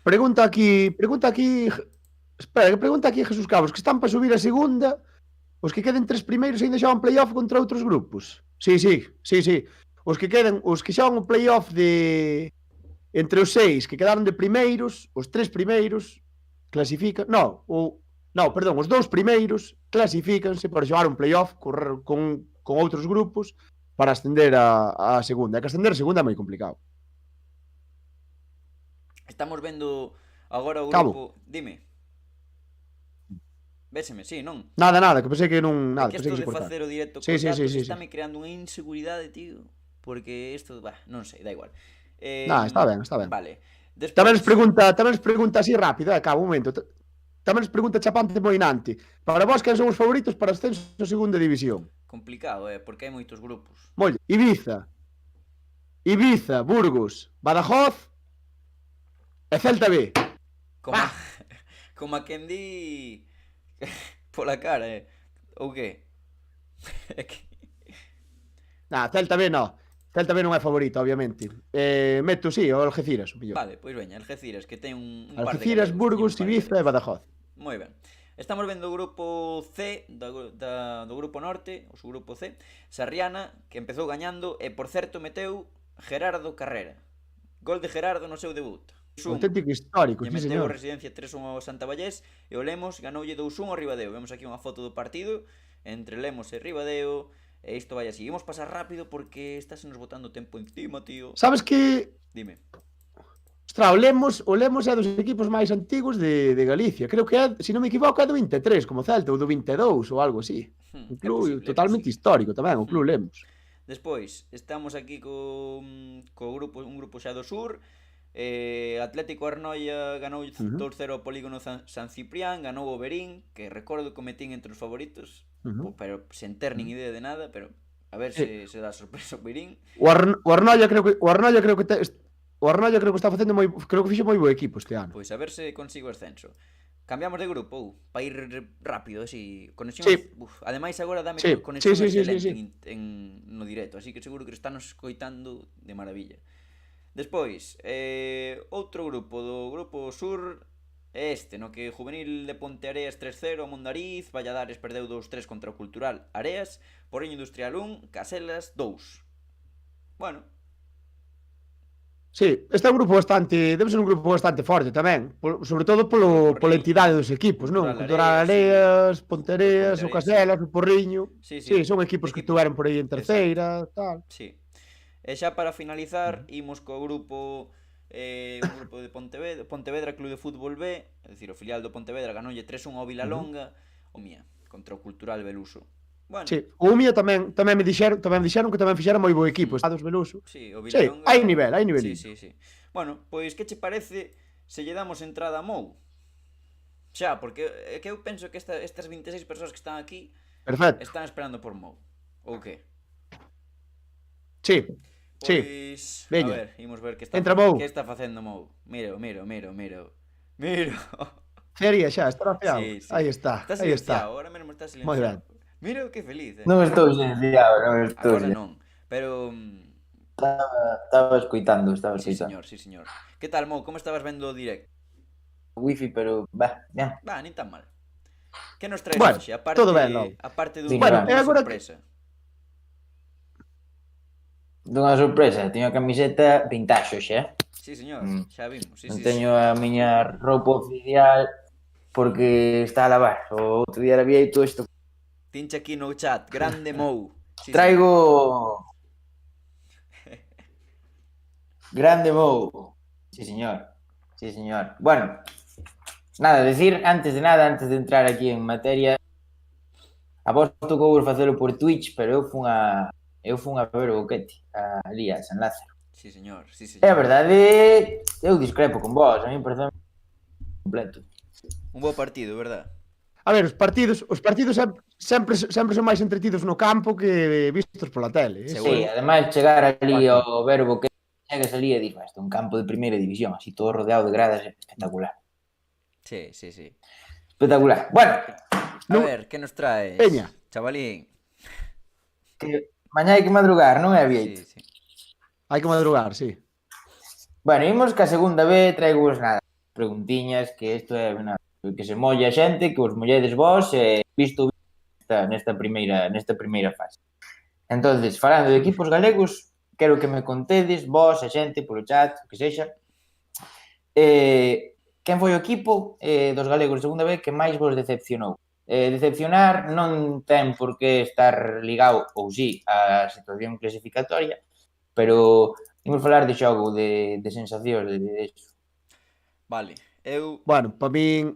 Pregunta aquí Jesús Cabos, que están para subir a segunda, os que queden 3 primeiros ainda xogan playoff contra outros grupos. Sí. Os que xogan o playoff de entre os 6 que quedaron de primeiros, os 3 primeiros clasifican, os 2 primeiros clasifícanse para xogar un playoff con outros grupos para ascender a segunda. É que ascender a segunda é moi complicado. Estamos vendo agora o grupo... Cabo. Dime. Véseme, sí, non? Nada, que pensei que non... Nada, que isto de facer o directo con datos está me creando unha inseguridade, tío. Porque isto... non sei, da igual. Está ben. Vale. Despois... Tamén nos pregunta así rápido, Cabo, un momento. Tamén nos pregunta Chapante Moinante. Para vos, quen son os favoritos para ascenso a segunda división? Complicado, porque hai moitos grupos. Ibiza, Burgos, Badajoz e Celta B. Como a quen di... pola cara, ou que? Celta B non. Celta B non é favorito, obviamente. Meto, o Algeciras. Vale, pois veña, Algeciras, que ten un par de... Algeciras, Burgos, Ibiza e Badajoz. Moi ben. Estamos vendo o grupo C do grupo norte, o subgrupo C, Sarriana, que empezou gañando e, por certo, meteu Gerardo Carrera. Gol de Gerardo no seu debut. Auténtico histórico, sí, meteu señor. Residencia 3-1 ao Santa Vallés e o Lemos ganoulle 2-1 ao Ribadeo. Vemos aquí unha foto do partido entre Lemos e Ribadeo e isto vai así. Imos pasar rápido porque estás nos botando tempo encima, tío. Sabes que... Dime. Ostras, o Lemos é dos equipos máis antigos de Galicia. Creo que é, se non me equivoco, é do 23, como Celta, ou do 22 ou algo así. Un club totalmente histórico tamén, o Club Lemos. Despois, estamos aquí co grupo, un grupo xa do sur. Atlético Arnoia ganou 2-0 ao Polígono San Ciprián, ganou o Berín, que recordo que metín entre os favoritos, pero sen ter nin idea de nada, pero a ver se dá sorpresa o Berín. O Arnoia creo que está facendo creo que fixo moi bo equipo este ano. Pois a ver se consigo ascenso. Cambiamos de grupo, para ir rápido, así, conexión. Ademais agora dame conexión excelente no directo, así que seguro que estamos escoitando de maravilla. Despois, outro grupo do grupo sur é no que Juvenil de Ponteareas 3-0 ao Mondariz, Valladares perdeu 2-3 contra o Cultural Areas, Porriño Industrial 1, Caselas 2. Bueno. Sí, este é un grupo debe ser un grupo bastante forte tamén, sobre todo pola entidade dos equipos, non? Cultural Areas, Ponteareas, o Caselas, o Porriño. Sí, son equipos que estuveron por aí en terceira, tal. Sí. E xa para finalizar, imos co grupo un grupo de Pontevedra Club de Fútbol B, é dicir, o filial do Pontevedra ganoulle 3-1 ao Vilalonga, contra o Cultural Beluso. Bueno. Sí, o Umia tamén me dixeron que tamén fixera moi bo equipo, Estados Beluso. Sí, o Vilalonga. Hai nivel. Sí. Bueno, pois que che parece se lle damos entrada a Mou? Xa, porque é que eu penso que estas 26 persoas que están aquí están esperando por Mou. Ou que? Sí. Pois, a ver, imos ver que está facendo Mou. Miro. Sería xa, está rapeado. Sí. Aí está. Agora mesmo está silenciado. Moi ben. Mira que feliz. Non estou silenciado, Agora non, pero... Estaba escoitando. Sí, señor. Que tal, Mou? Como estabas vendo o directo? Wifi, pero... nin tan mal. Que nos traes Bueno, hoxe? todo ben, logo. Aparte Sí, dunha bueno, agora sorpresa. Dunha sorpresa, teño a camiseta vintage hoxe, Sí, señor, xa vimos. Sí, Non sí, teño sí. a miña roupa oficial porque está a lavar. O outro día lavei todo isto. Tinche aquí no chat, grande Mou. Sí, señor. Traigo grande Mou. Sí, señor. Sí, señor. Bueno, nada, decir antes de nada, antes de entrar aquí en materia, a vos tocou facelo por Twitch, pero eu fun a ver o boquete ali a San Lázaro. Sí, señor. Sí, E a señor. verdade, eu discrepo con vos, a mí parece completo. Un bo partido, verdad? A ver, os partidos sempre son máis entretidos no campo que vistos pola tele. Sí, ademais chegar ali ao ver o boquete, chegas ali e dices, isto é un campo de primeira división, así todo rodeado de gradas, espectacular. Sí, sí, sí. Espectacular. Bueno, A ver, que nos traes? Peña. Chavalín. que mañá hai que madrugar, non é, Sí, Vieito? sí. Hai que madrugar, sí. Bueno, imos que a segunda vez traigo vos nada, preguntiñas, que isto é que se molla a xente, que vos molledes vos, visto nesta primeira fase. Entonces, falando de equipos galegos, quero que me contedes, vos, a xente, polo chat, o que sexa, quen foi o equipo dos galegos de segunda vez que máis vos decepcionou? Decepcionar non ten por que estar ligado, ou sí, á situación clasificatoria, pero imos falar de xogo, de sensacións, de eso. Vale, eu... Bueno, para min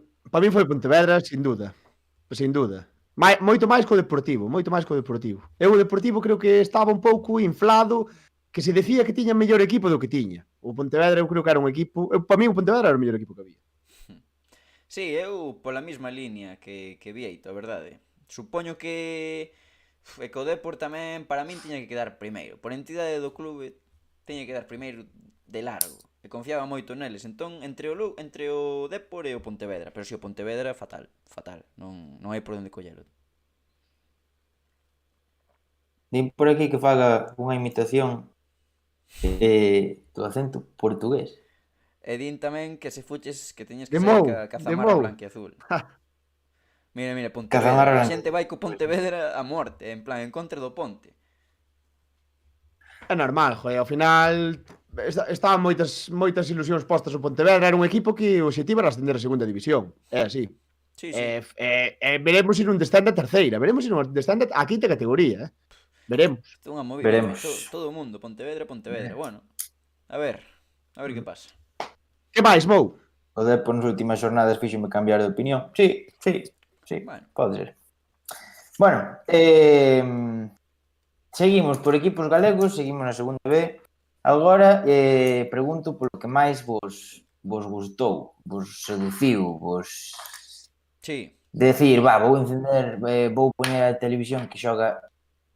foi Pontevedra, sin duda. Sin duda. Moito máis co Deportivo, moito máis co Deportivo. Eu o Deportivo creo que estaba un pouco inflado, que se decía que tiña mellor equipo do que tiña. O Pontevedra eu creo que era un equipo, para min o Pontevedra era o mellor equipo que había. Sí, eu pola mesma liña que Vieito, a verdade. Supoño que e que o Depor tamén para min tiña que quedar primeiro. Por entidade do clube tiña que quedar primeiro de largo. E confiaba moito neles. Entón, entre o Depor e o Pontevedra. Pero se o Pontevedra, fatal. Non hai por onde collelo. Din por aquí que faga unha imitación do acento portugués. E din tamén que se fuches que teñes que De sair Mou, ca de zamarra Mou. blanca e azul. Mira, Cazamarra Pontevedra. A blanca. xente vai co Pontevedra a morte, en plan, en contra do Ponte. É normal, joder, ao final estaban moitas ilusións postas o Pontevedra, era un equipo que o objetivo era ascender a segunda división. É así. Sí, sí. Veremos se non descende a terceira, veremos se non descende a quinta categoría, Veremos. Isto é unha movida. Veremos. Todo o mundo, Pontevedra. Bueno, a ver que pasa. Que máis, Mou? O Depor nas últimas xornadas fíxome cambiar de opinión. Sí, Bueno. pode ser. Bueno, seguimos por equipos galegos, seguimos na segunda B. Agora pregunto polo que máis vos gustou, vos seduciu, vos... Sí. Decir, vou encender, vou poñer a televisión que xoga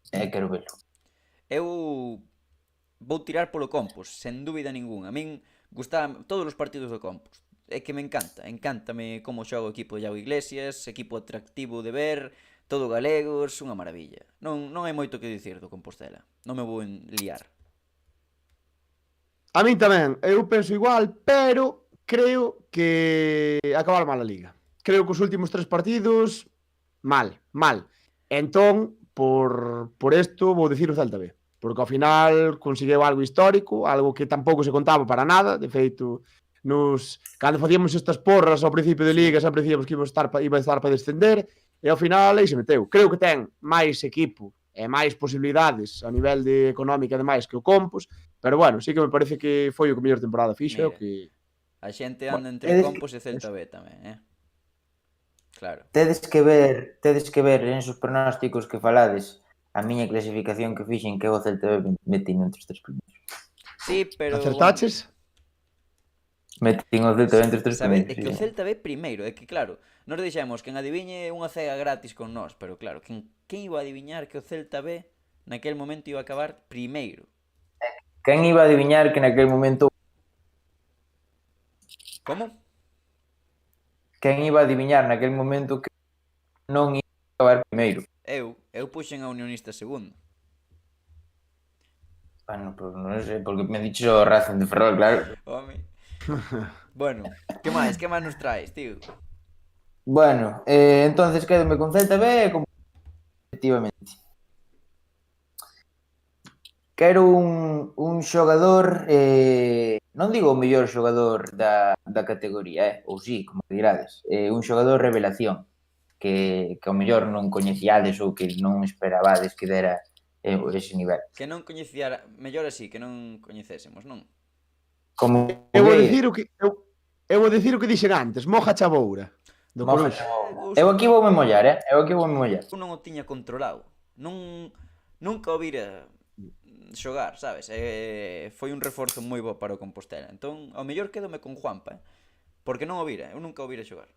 e quero velo. Eu vou tirar polo Compos, sen dúbida ninguna. A min gustan todos os partidos do Compos. É que me encántame como xoga o equipo de Iago Iglesias, equipo atractivo de ver, todo galegos, unha maravilla. Non hai moito que dicir do Compostela. Non me vou liar. A min tamén, eu penso igual, pero creo que acabar mal a Liga. Creo que os últimos 3 partidos mal. Entón, por isto vou dicir o Celta B, porque ao final conseguiu algo histórico, algo que tampouco se contaba para nada. De feito, cando facíamos estas porras ao principio de Liga sempre dicíamos que iba a estar para descender, e ao final aí se meteu. Creo que ten máis equipo e máis posibilidades a nivel de económica e demais que o Compos, pero bueno, sí que me parece que foi o que mellor temporada fixo. Que a xente anda entre Compos e Celta B tamén, Claro. Tedes que ver en esos pronósticos que falades a miña clasificación que fixen que o Celta B metín entre os 3 primeiros. Sí, pero... Acertaches? Metín o Celta B entre os 3 primeiros. É que o Celta B primeiro, é que claro, nos dixemos que en adiviñe unha cega gratis con nós, pero claro, quen iba a adiviñar que o Celta B naquel momento iba a acabar primeiro? Quen iba a adiviñar que naquel momento... Como? Quen iba a adiviñar naquel momento que non iba a acabar primeiro? Eu puxen a Unionista segundo. Bueno, pues non sei, porque me dicho o Racing de Ferrol, claro. Home. Bueno, que máis nos traes, tío? Bueno, entonces quédome con Celta B, efectivamente. Quero un xogador, non digo o mellor xogador da categoría, ou sí, como dirades, un xogador revelación, que ao mellor non coñecíades ou que non esperabades que dera ese nivel. Que non coñecía, mellor así, que non coñecésemos, non? Como Eu vou dicir o que eu vou dicir o que dixen antes, Moja Chaboura, do Coruxo. Eu aquí voume mollar, eu aquí voume mollar. Eu non o tiña controlado. Nunca o vira xogar, sabes? Foi un reforzo moi bo para o Compostela. Entón, ao mellor quédome con Juanpa, porque non o vira, eu nunca o vira xogar.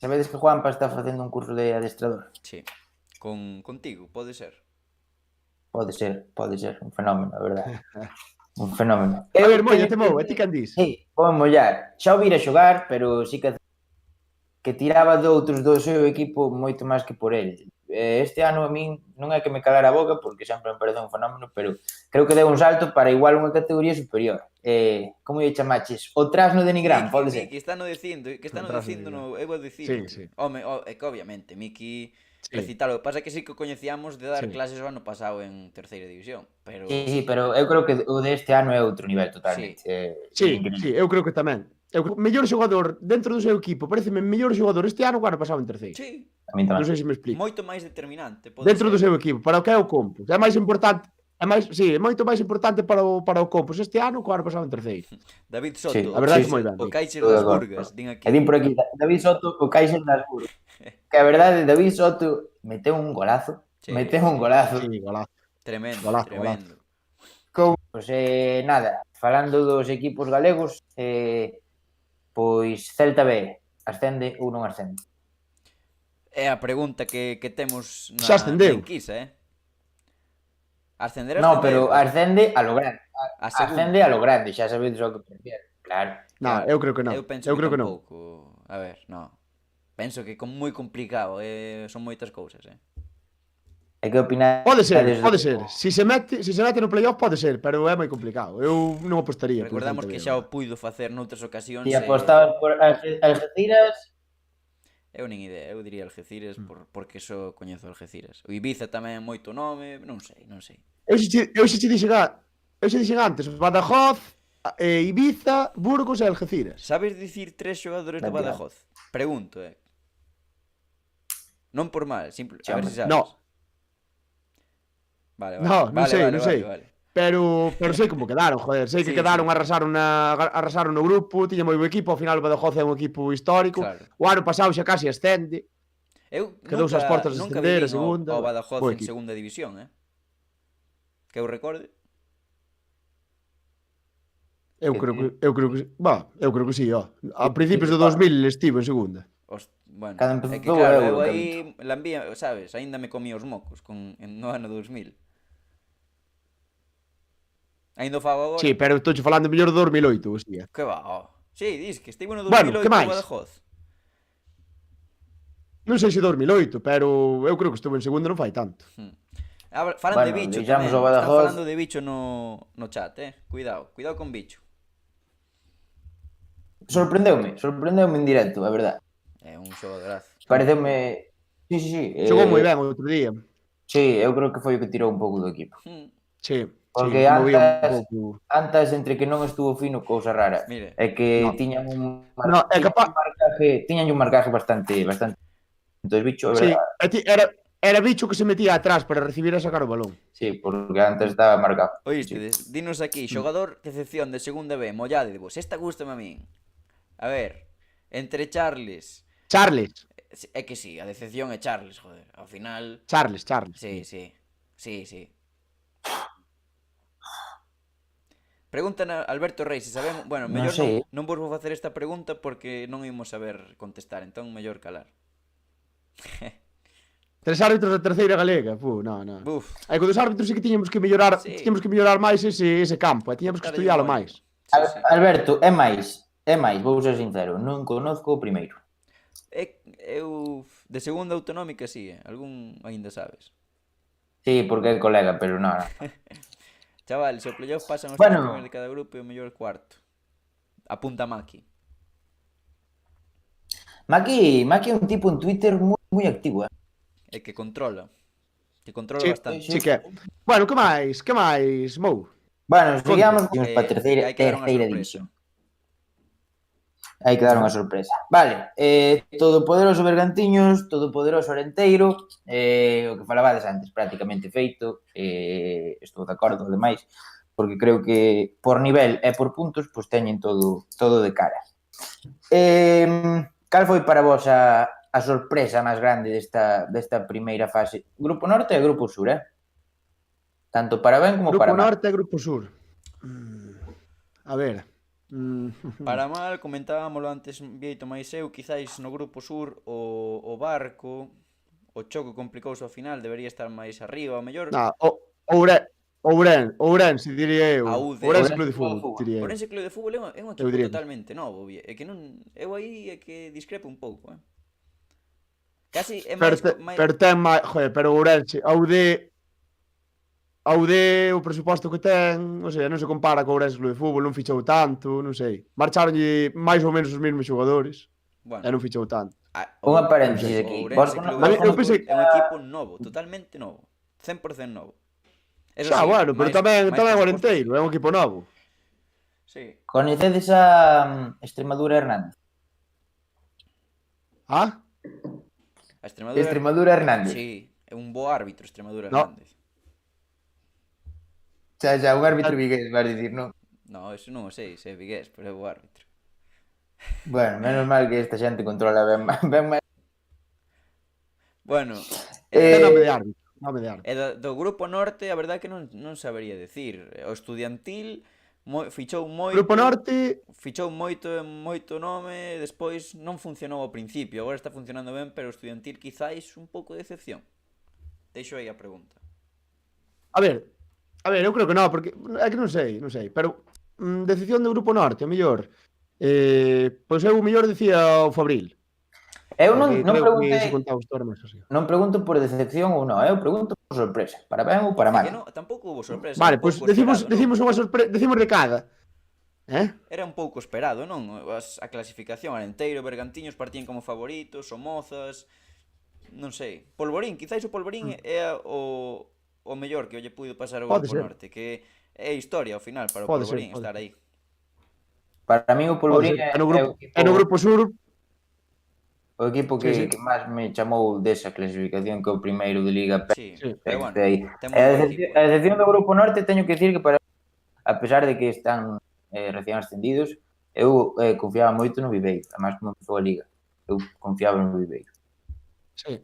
Sabedes que Juanpa está facendo un curso de adestrador? Sí. Contigo, pode ser. Pode ser, un fenómeno, a verdade. Un fenómeno. A ver, molla, te mou, a ti can dis? Sí, vou mollar. Xa o vira xogar, pero sí que tiraba de outros do seu equipo moito máis que por el. Este ano a min non é que me calara a boca, porque sempre me parece un fenómeno, pero creo que deu un salto para igual unha categoría superior. Como lle chamaches? O trasno de Nigrán, pode ser? Miki está no dicindo, eu vou dicir. Sí. Home, é que obviamente, Miki recitalo. O que pasa é que sí que o coñecíamos de dar clases o ano pasado en terceira división, pero... Sí, pero eu creo que o deste ano é outro nivel totalmente. Sí, eu creo que tamén. O mellor xogador dentro do seu equipo, pareceme mellor xogador este ano que o ano pasado en terceiro. Sí. A min tamén. Non sei se me explico. Moito máis determinante, dentro do seu equipo, para o que é o Compos. É máis importante, é moito máis importante para o Compos este ano que o ano pasado en terceiro. David Soto, Sí, a verdade é moi ben. o Kaiser das Burgas, din aquí. E din por aquí, David Soto, o Kaiser das Burgas. Que a verdade, David Soto meteu un golazo. Sí. Sí, golazo. Tremendo, Golazo, tremendo. Pois nada, falando dos equipos galegos, pois Celta B, ascende ou non ascende? É a pregunta que temos Xa ascendeu. na enquisa, Ascender, No, pero ascende a lo grande. Ascende a lo grande, xa sabedes o que prefiero. Claro. No, eu creo que non. Eu penso que non. A ver, no. Penso que moi complicado, son moitas cousas, E que opinas? Pode ser. Si se mete no playoff pode ser, pero é moi complicado. Eu non apostaría. Recordamos que xa o puido facer noutras ocasións. E apostabas por Algeciras? Eu nin idea, eu diría Algeciras porque só coñezo Algeciras. O Ibiza tamén é moito nome, non sei. Eu xe dixen antes, Badajoz, Ibiza, Burgos e Algeciras. Sabes dicir 3 xogadores de Badajoz? Pregunto, Non por mal, simple, a ver se sabes. No. Vale. Non sei. Vale. Pero sei como quedaron, joder. Sei que quedaron, arrasaron no grupo, tiña moi bo equipo, ao final o Badajoz é un equipo histórico. Claro. O ano pasado xa casi ascende. Quedou as portas de ascender a segunda. O Badajoz en segunda división, Que eu recorde. Eu creo que sí, A principios do 2000 estivo en segunda. Bueno, é que claro, eu aí la envía, sabes, aínda me comí os mocos no ano 2000. Aínda o fago agora. Sí, pero estou falando mellor do 2008, hostia. Que va, Sí, dis que estivo no 2008 que máis? O Badajoz. Non sei se 2008, pero eu creo que estuvo en segunda non fai tanto. Falan de Bicho tamén, están falando de Bicho no chat, Cuidado con Bicho. Sorprendeume en directo, a verdade. É un xogadorazo. Pareceume... Sí. Xogou moi ben outro día. Sí, eu creo que foi o que tirou un pouco do equipo. Sí. Porque antes entre que non estuvo fino, cousa rara. Mire, é que tiñan un marcaje bastante. Entón, Bicho, sí, era Bicho que se metía atrás para recibir e sacar o balón. Sí, porque antes estaba marcado. Oíste, dinos aquí, xogador de excepción de segunda B, molládevos. Esta gústame a min. A ver, entre Charles. É que sí, a decepción é Charles, joder. Ao final... Charles. Sí. Preguntan a Alberto Reis, se sabemos... Bueno, mellor non vos vou facer esta pregunta porque non imos saber contestar, entón mellor calar. 3 árbitros da terceira galega, non. Aí con dos árbitros sí que tiñamos que mellorar máis ese campo, tiñamos que estudialo máis. Alberto, é máis, vou ser sincero, non conozco o primeiro. Eu de segunda autonómica sí, algún aínda sabes. Sí, porque é colega, pero non. Chaval, se o playoff pasan os 3 primeiros de cada grupo e o mellor cuarto. Apunta Maki. Maki é un tipo en Twitter moi activo, E que controla Sí, bastante. sí que é. Bueno, que máis, Mou? Bueno, Conte. sigamos para Que hai que dar unha terceira sorpresa. división. Hai que dar unha sorpresa. Vale, todopoderoso Bergantiños, todopoderoso Arenteiro, o que falabades antes, prácticamente feito, estou de acordo, ademais, porque creo que por nivel e por puntos, pois teñen todo de cara. Cal foi para vos a sorpresa máis grande desta primeira fase? Grupo Norte e Grupo Sur, Tanto para ben como para Grupo mal. Norte e Grupo Sur. A ver. Para mal, comentábamoslo antes Vieito máis eu, quizáis no Grupo Sur o Barco, o Choco complicouse ao final, debería estar máis arriba, ao mellor. Ourense, diría eu. A UD. Ourense Club de Fútbol, diría eu. Ourense Club de Fútbol é un equipo totalmente novo, é que non, eu aí é que discrepo un pouco, Casi é máis... Pero ten máis, joder, pero Ourense, a UD, o presuposto que ten, non sei, non se compara co Ourense Club de Fútbol, non fichou tanto, non sei. Marcharonlle máis ou menos os mesmos xogadores, e non fichou tanto. Unha paréntesis aquí. O Ourense Club de Fútbol é un equipo novo, totalmente novo, 100% novo. Xa, bueno, pero tamén o Arenteiro, é un equipo novo. Sí. Coñecedes a Extremadura Hernández? Ah? A Extremadura Hernández. Sí, é un bo árbitro Extremadura Hernández. Xa, un árbitro vigués, vas dicir, non? No, eso non o sei, se é vigués, pero é bo árbitro. Bueno, menos mal que esta xente controla ben máis. Bueno, nome de árbitro. E do Grupo Norte, a verdade que non sabería decir. O Estudiantil fichou moito. Grupo Norte fichou moito nome, despois non funcionou ao principio, agora está funcionando ben, pero o Estudiantil quizáis un pouco de decepción. Deixo aí a pregunta. A ver, eu creo que non, porque é que non sei, pero decepción do Grupo Norte, o mellor. Pois eu o mellor decía o Fabril. Eu non preguntei. Non pregunto por decepción ou non, eu pregunto por sorpresa, para ben ou para mal. Tampouco hubo sorpresa. Vale, pois decimos unha sorpresa, decimos de cada. Era un pouco esperado, non? A clasificación, Arenteiro, Bergantiños partían como favoritos, Somozas, non sei. Polvorín, quizáis o Polvorín é o mellor que lle puido pasar ao Grupo Norte, que é historia ao final para o Polvorín estar aí. Para mí o Polvorín é no Grupo Sur. O equipo que máis me chamou desa clasificación, que é o primeiro de Liga. Sí, pero bueno, a decepción do Grupo Norte teño que decir que a pesar de que están recién ascendidos, eu confiaba moito no Viveiro, además como empezou a Liga. Eu confiaba no Viveiro. Sí.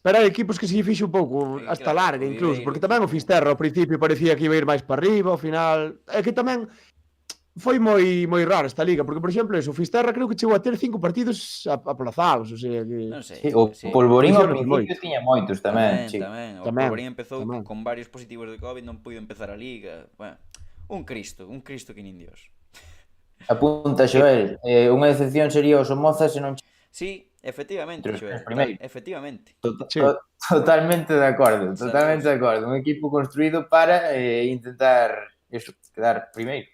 Pero hai equipos que se fixo un pouco hasta larga incluso, porque tamén o Fisterra ao principio parecía que iba a ir máis para arriba, ao final é que tamén foi moi raro esta liga, porque por exemplo, o Fisterra creo que chegou a ter 5 partidos aplazados, o sea que non sei. O Polvorín ao principio tiña moitos tamén. O Polvorín empezou con varios positivos de COVID, non puido empezar a liga. Bueno, un Cristo que nin Dios. Apunta Xoel, unha decepción sería o Somozas se non. Sí, efectivamente, Xoel. Efectivamente. Totalmente de acordo, Un equipo construído para intentar quedar primeiro.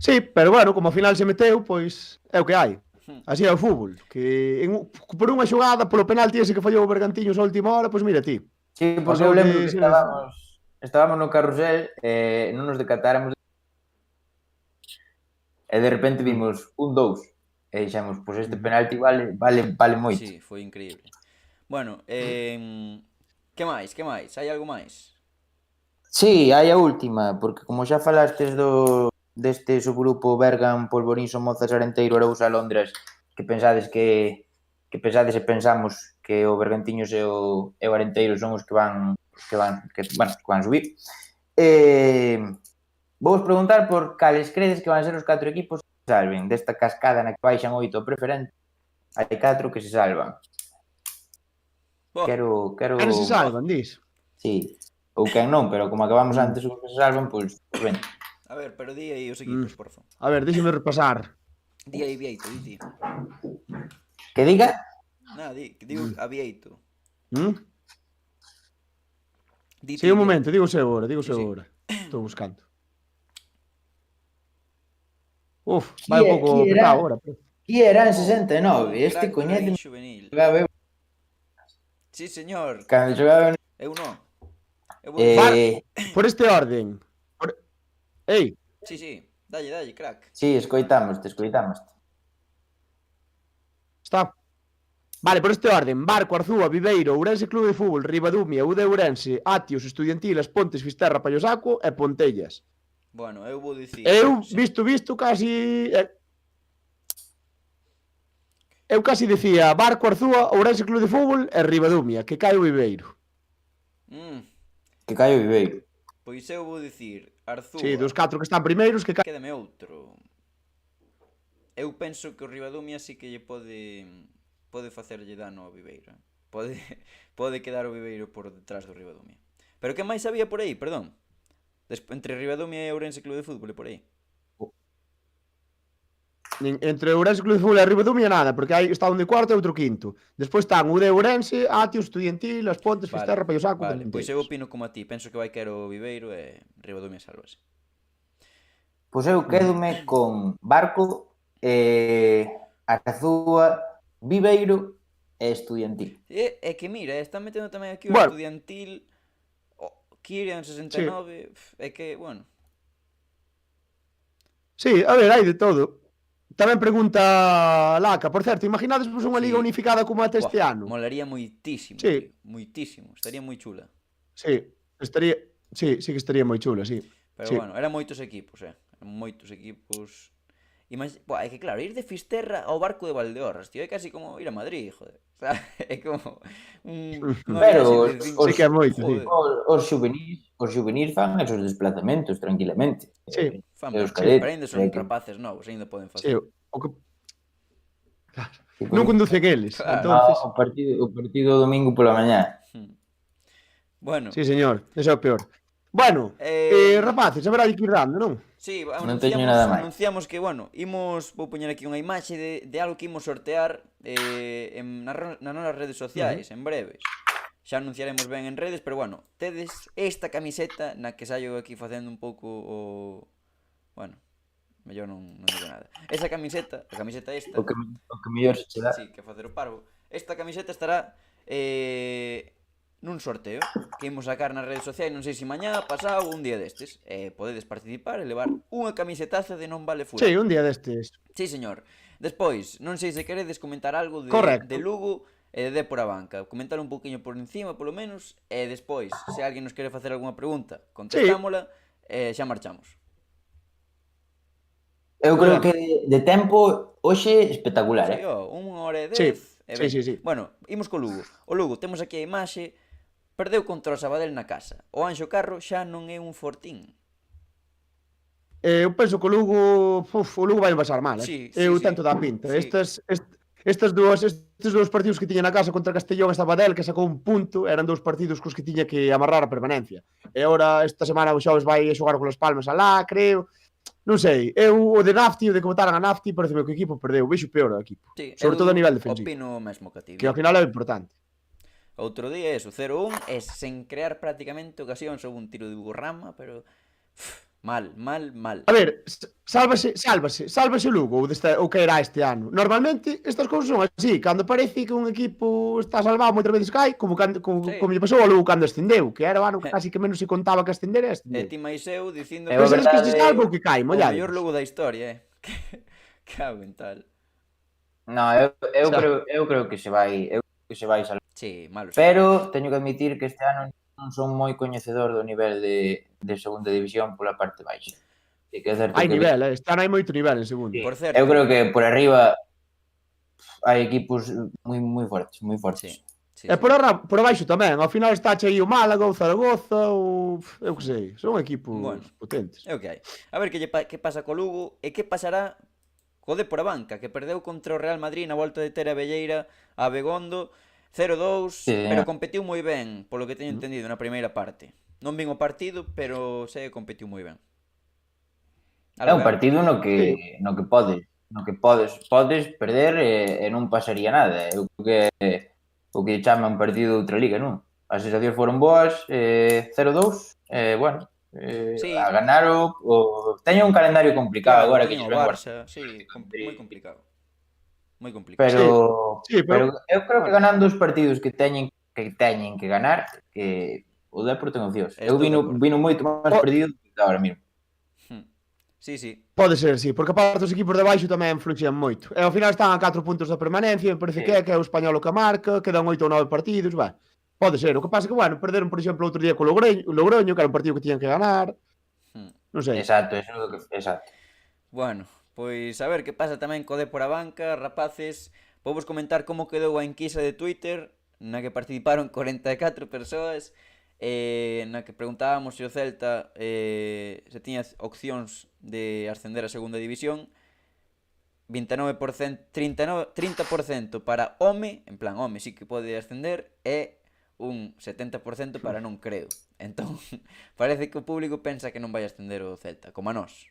Sí, pero bueno, como ao final se meteu, pois é o que hai. Así é o fútbol, que por unha xogada, polo penalti ese que fallou o Bergantiños a última hora, pois mira ti. Sí, porque eu lembro que estábamos no carrusel e non nos decatáramos e de repente vimos 1-2 e dixemos, pois este penalti vale moito. Sí, foi increíble. Bueno, que máis? Hai algo máis? Sí, hai a última, porque como xa falastes deste subgrupo Bergan, Polvorín, Somozas, Arenteiro, Arousa, Londres, que pensades e pensamos que o Bergantiños e o Arenteiro son os que van subir. Vou preguntar por cales credes que van ser os 4 equipos que se salven desta cascada na que baixan 8 ao preferente. Hai 4 que se salvan. Quero que se salvan, dis? Sí. Ou quen non, pero como acabamos antes os que se salvan, pois ben. A ver, pero di aí os equipos, por favor. A ver, déxeme repasar. Di aí Vieito, di. Que diga? Nada, digo a Vieito. Sí, un momento, digo agora. Estou buscando. Vai un pouco pesado agora. E eran 69, este coñece juvenil. xogaba Sí, señor. cando xogaba Eu non. Eu vou dicir... Por este orden. Ei, Sí, dalle, crack. Sí, escoitámoste. está. Vale, por este orden. Barco, Arzúa, Viveiro, Ourense Clube de Fútbol, Ribadumia, UD Ourense, Atios, Estudiantil, As Pontes, Fisterra, Pallosaco e Pontellas. Bueno, eu vou dicir... Eu, visto, casi... Eu casi dicía Barco, Arzúa, Ourense Clube de Fútbol e Ribadumia, que cae o Viveiro. Que cae o Viveiro. Pois eu vou dicir Arzúa. Sí, dos 4 que están primeiros que cae... Quédame outro. Eu penso que o Ribadumia sí que lle pode facerlle dano ao Viveiro. Pode quedar o Viveiro por detrás do Ribadumia. Pero que máis había por aí, perdón? Entre Ribadumia e Ourense Clube de Fútbol e por aí. Entre Ourense Clube de Fútbol e Ribadumia nada, porque aí está un de cuarto e outro quinto. Despois están o de Ourense, Atios, Estudiantil, As Pontes, Fisterra, Pallosaco... Vale, pois eu opino como a ti. Penso que vai querer o Viveiro e Ribadumia sálvase. Pois eu quédome con Barco, Arzúa, Viveiro e Estudiantil. É que mira, están metendo tamén aquí o Estudiantil, o Kirian 69, é que, bueno. Sí, a ver, hai de todo. Tamén pregunta Laca, por certo, imaginades unha liga unificada como até este ano? Molaría moitísimo, sí. Tío, moitísimo, estaría moi chula. Sí, sí que estaría moi chula, sí. Pero sí. bueno, eran moitos equipos, É que claro, ir de Fisterra ao Barco de Valdeorras, tío, é casi como ir a Madrid, joder. O sea, é como Pero sí que é moito, sí. Os juvenís fan esos desplazamentos tranquilamente. Sí. Pero ainda son rapaces novos, ainda poden facer. Sí, o que... Claro. Non conduce aqueles, entonces... O partido domingo pola mañá. Bueno. Sí, señor, ese é o peor. Bueno, rapaces, a ver hai que ir dando, non? Sí, non teño nada máis. Anunciamos que, bueno, vou poñer aquí unha imaxe de algo que imos sortear nas nosas redes sociais, en breves. Xa anunciaremos ben en redes, pero bueno, tedes esta camiseta na que saio aquí facendo un pouco o... Bueno, mellor non digo nada. Esa camiseta, a camiseta esta... O que mellor se che dá. Sí, que facer o parvo. Esta camiseta estará nun sorteo que imos sacar nas redes sociais, non sei se mañá, pasado ou un día destes. Podedes participar e levar unha camisetaza de Non Vale Fura. Sí, un día destes. Sí, señor. Despois, non sei se queredes comentar algo de Lugo e de Dépor a Banca. Comentar un pouquiño por encima, polo menos, e despois, se alguén nos quere facer algunha pregunta, contestámola e xa marchamos. Eu creo que de tempo hoxe espectacular, Sí, 1h10. Sí. Bueno, imos co Lugo. O Lugo, temos aquí a imaxe. Perdeu contra o Sabadell na casa. O Anxo Carro xa non é un fortín. Eu penso que o Lugo vai pasar mal, Sí, eu tento dar pinta. Sí. Estes dous partidos que tiña na casa contra Castellón e Sabadell, que sacou un punto, eran dous partidos cos que tiña que amarrar a permanencia. E agora, esta semana, o xoves vai xogar con Las Palmas alá, creo. Non sei, o de Nafti, o de que botaran a Nafti, parece que o equipo perdeu, vexo peor o equipo. Sí, sobre todo a nivel defensivo. Opino mesmo que a ti. Que ao final é importante. Outro día é eso, 0-1, e sen crear prácticamente ocasións, houve un tiro de Burrama, pero... Mal. A ver, sálvase o Lugo ou que era este ano. Normalmente estas cousas son así, cando parece que un equipo está salvado moitas veces cai, como lle pasou ao Lugo cando ascendeu, que era o ano que casi que menos se contaba que ascender e ascendeu. E ti máis eu dicindo que se salva ou que cai, mollado. O mellor Lugo da historia, cago en tal. No, eu creo que se vai salvar. Sí, malo. Pero teño que admitir que este ano non son moi coñecedor do nivel de segunda división pola parte baixa. Hai nivel, están hai moito nivel en segunda. Por certo, eu creo que por arriba hai equipos moi fortes. Sí. E por abaixo tamén, ao final está aí o Málaga, o Zaragoza, eu que sei, son equipos potentes. É o que hai. A ver que pasa co Lugo e que pasará co Dépor a Banca, que perdeu contra o Real Madrid na volta de Tere Velleira a Begondo 0-2, pero competiu moi ben, polo que teño entendido na primeira parte. Non vin o partido, pero sei que competiu moi ben. É un partido no que podes perder e non pasaría nada. Eu creo que o que chama un partido de outra liga, non? As sensacións foron boas, 0-2, bueno, a ganar o... Teño un calendario complicado agora que o Barça, sí, moi complicado. moi complicado. Pero eu creo que ganando os partidos que teñen que ganar, que o Depor ten opcións. Eu vino moito máis perdido que ahora mesmo. Sí, sí. Pode ser, sí, porque aparte os equipos de baixo tamén fluxían moito. E ao final están a 4 puntos da permanencia, me parece que é o Español o que marca, quedan 8 ou 9 partidos, pode ser. O que pasa que, bueno, perderon, por exemplo, outro día co Logroño, que era un partido que tiñan que ganar. Non sei. Exacto, exacto. Bueno, pois a ver que pasa tamén co Depor a banca, rapaces. Vou vos comentar como quedou a enquisa de Twitter, na que participaron 44 persoas, na que preguntábamos se o Celta se tiña opcións de ascender a segunda división. 29%, 30% para home, en plan home sí que pode ascender, e un 70% para non creo. Entón, parece que o público pensa que non vai ascender o Celta, como a nós.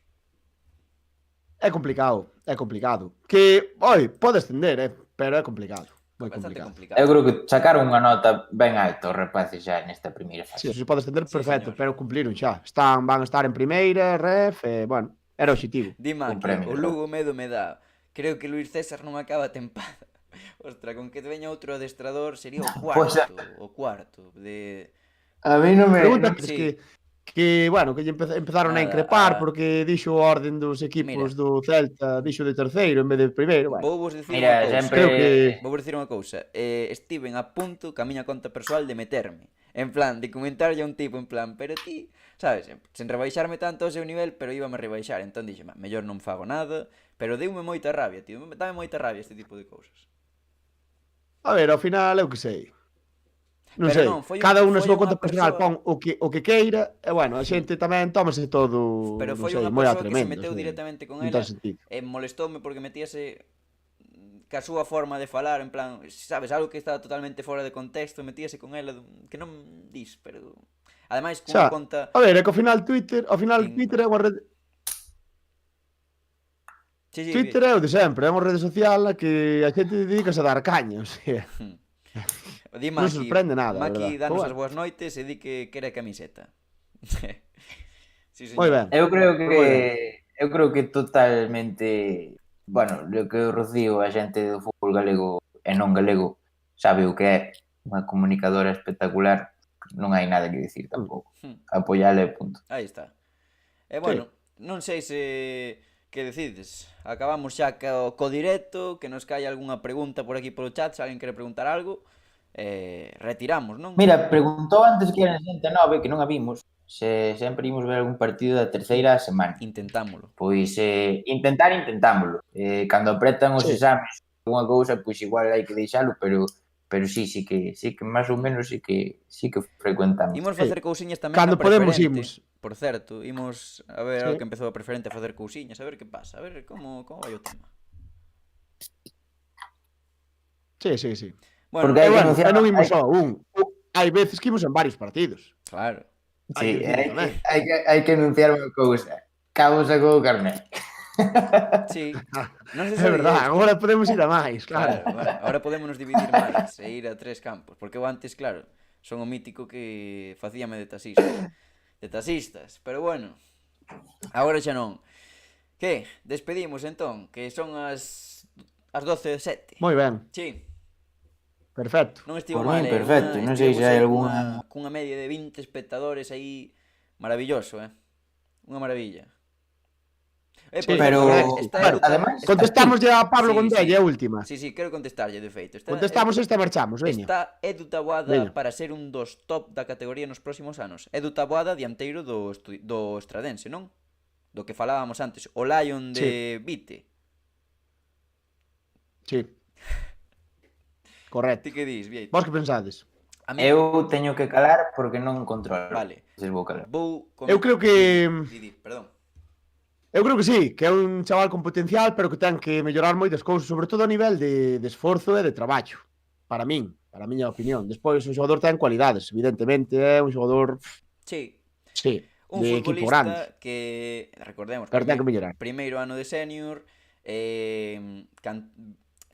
É complicado. Que, pode ascender, pero é complicado. Moi complicado. Eu creo que sacaron unha nota ben alta os rapaces xa nesta primeira fase. Sí, se pode ascender perfecto, pero cumpliron xa. Van a estar en primeira, ref, bueno, era o objetivo. Dima que o Lugo medo me dá. Creo que Luís César non acaba a tempada. Ostra, con que veña outro adestrador sería o cuarto de... A mí non me... Pregunta que bueno, que empezaron a increpar porque dixo a orden dos equipos do Celta, dixo de terceiro en vez de primeiro. Vou vos dicir unha cousa. Estiven a punto que a miña conta persoal de meterme. En plan, de comentarlle a un tipo en plan, pero ti, sabes, sen rebaixarme tanto ao seu nivel, pero íbame a rebaixar. Entón dixe, mellor non fago nada, pero deume moita rabia, tío. Dame moita rabia este tipo de cousas. A ver, ao final eu que sei. Non sei, cada un na súa conta personal pon o que queira, e bueno, a xente tamén tómase todo, pero foi unha persoa que se meteu directamente con ela e molestoume porque metíase ca súa forma de falar, en plan, sabes, algo que estaba totalmente fora de contexto, metíase con ela que non dis, pero ademais cunha conta... A ver, é que ao final Twitter é unha rede... Twitter é o de sempre, é unha rede social a que a xente dedicase a dar caña, o sea... Non sorprende nada, Maki danos as boas noites e di que quere camiseta. Sí, moi ben. Eu creo que totalmente, bueno, lo que o Rocío, a xente do fútbol galego e non galego, sabe o que é unha comunicadora espectacular, non hai nada que dicir tampouco. Apoiale e punto. Aí está. E bueno, non sei se que decides. Acabamos xa co directo, que nos cae algunha pregunta por aquí polo chat, se alguén quere preguntar algo. Retiramos, non? Mira, preguntou antes que era en 69, que non a vimos, se sempre imos ver algún partido da terceira semana. Intentámolo. Pois intentámolo. Cando apretan os exames unha cousa, pois igual hai que deixalo, pero sí que máis ou menos sí que frecuentamos. Imos facer cousiñas tamén cando podemos imos. Por certo, imos a ver o que empezou a preferente a facer cousiñas, a ver que pasa, a ver como vai o tema. Sí. Bueno, porque non imos só hai veces que imos en varios partidos. Claro. Sí, hai que anunciar unha cousa. Cabo sacou o carné. Sí. Non sei se é verdade, agora podemos ir a máis, claro. Agora podemos dividir máis e ir a 3 campos, porque eu antes, claro, son o mítico que facíame de taxistas, pero bueno, agora xa non. Que? Despedimos entón, que son as 12:07. Moi ben. Sí. Perfecto. Non estivo mal, perfecto. Non sei se hai algunha... Cunha media de 20 espectadores aí, maravilloso, Unha maravilla. Pero además contestamos ya a Pablo Gondella, a última. Sí, quero contestarlle de feito. Contestamos esta e marchamos, veña. Está Edu Taboada para ser un dos top da categoría nos próximos anos. Edu Taboada, dianteiro do Estradense, non? Do que falábamos antes, o Lion de Vite. Sí. Correcto. Ti que dis, Vieito? Vos que pensades? Eu teño que calar porque non controlo. Vale. Eu creo que... Perdón. Eu creo que sí, que é un chaval con potencial, pero que ten que mellorar moitas cousas, sobre todo a nivel de esforzo e de traballo. Para a miña opinión. Despois, o xogador ten cualidades, evidentemente, é un xogador... Sí. Un de equipo grande. Que, recordemos, pero ten que mellorar. Primeiro ano de senior,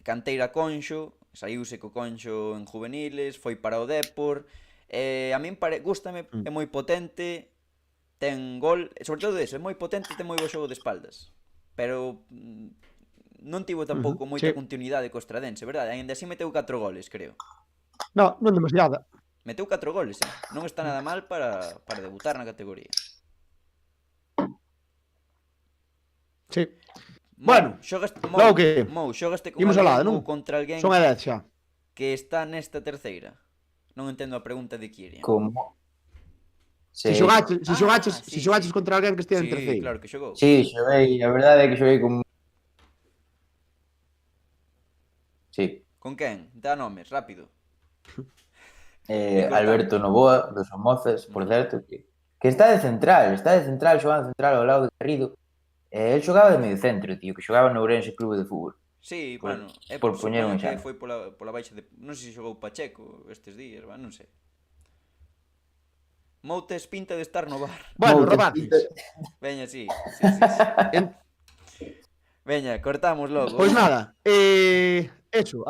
canteira Conxo, saíuse co Conxo en juveniles, foi para o Depor, a min gústame, é moi potente, ten gol, sobre todo eso, é moi potente, ten moi bo xogo de espaldas, pero non tivo tampouco moita continuidade co Estradense, verdade? Ainda así meteu 4 goles, creo. No, non demasiada. Meteu 4 goles, non está nada mal para debutar na categoría. Sí. Bueno, xogaste con alguén ou contra alguén son a 10 xa. que está nesta terceira? Non entendo a pregunta de Kirian. Como? Si xogaches contra alguén que estea en terceira. Sí, claro que xogou. Sí, xoguei, a verdade é que xoguei con... Sí. Con quen? Dá nomes, rápido. Alberto Novoa, dos Somozas, por certo, que está de central, xogando central ao lado de Garrido. El xogaba de medio centro, tío, que xogaba no Ourense Clube de Fútbol. Sí, bueno, por poñer un que exemplo. foi pola baixa de... Non sei se xogou Pacheco estes días, non sei. Moutes pinta de estar no bar. Bueno, Robatis. Veña, sí. Veña, cortamos logo. Pois nada, eso.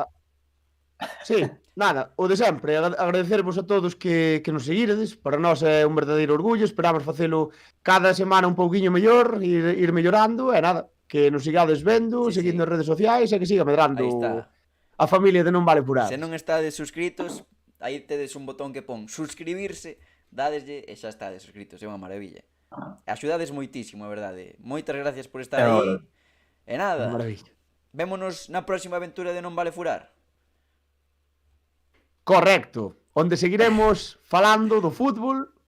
Sí, nada, o de sempre, agradecervos a todos que nos seguiredes, para nós é un verdadeiro orgullo, esperamos facelo cada semana un pouquiño mellor, ir mellorando, e nada, que nos sigades vendo, seguindo as redes sociais, e que siga medrando a familia de Non Vale Furar. Se non estades suscritos, aí tedes un botón que pon suscribirse, dadeslle e xa estades suscritos, é unha maravilla. Axudades moitísimo, a verdade. Moitas gracias por estar aí. E nada, vémonos na próxima aventura de Non Vale Furar. Correcto, onde seguiremos falando do fútbol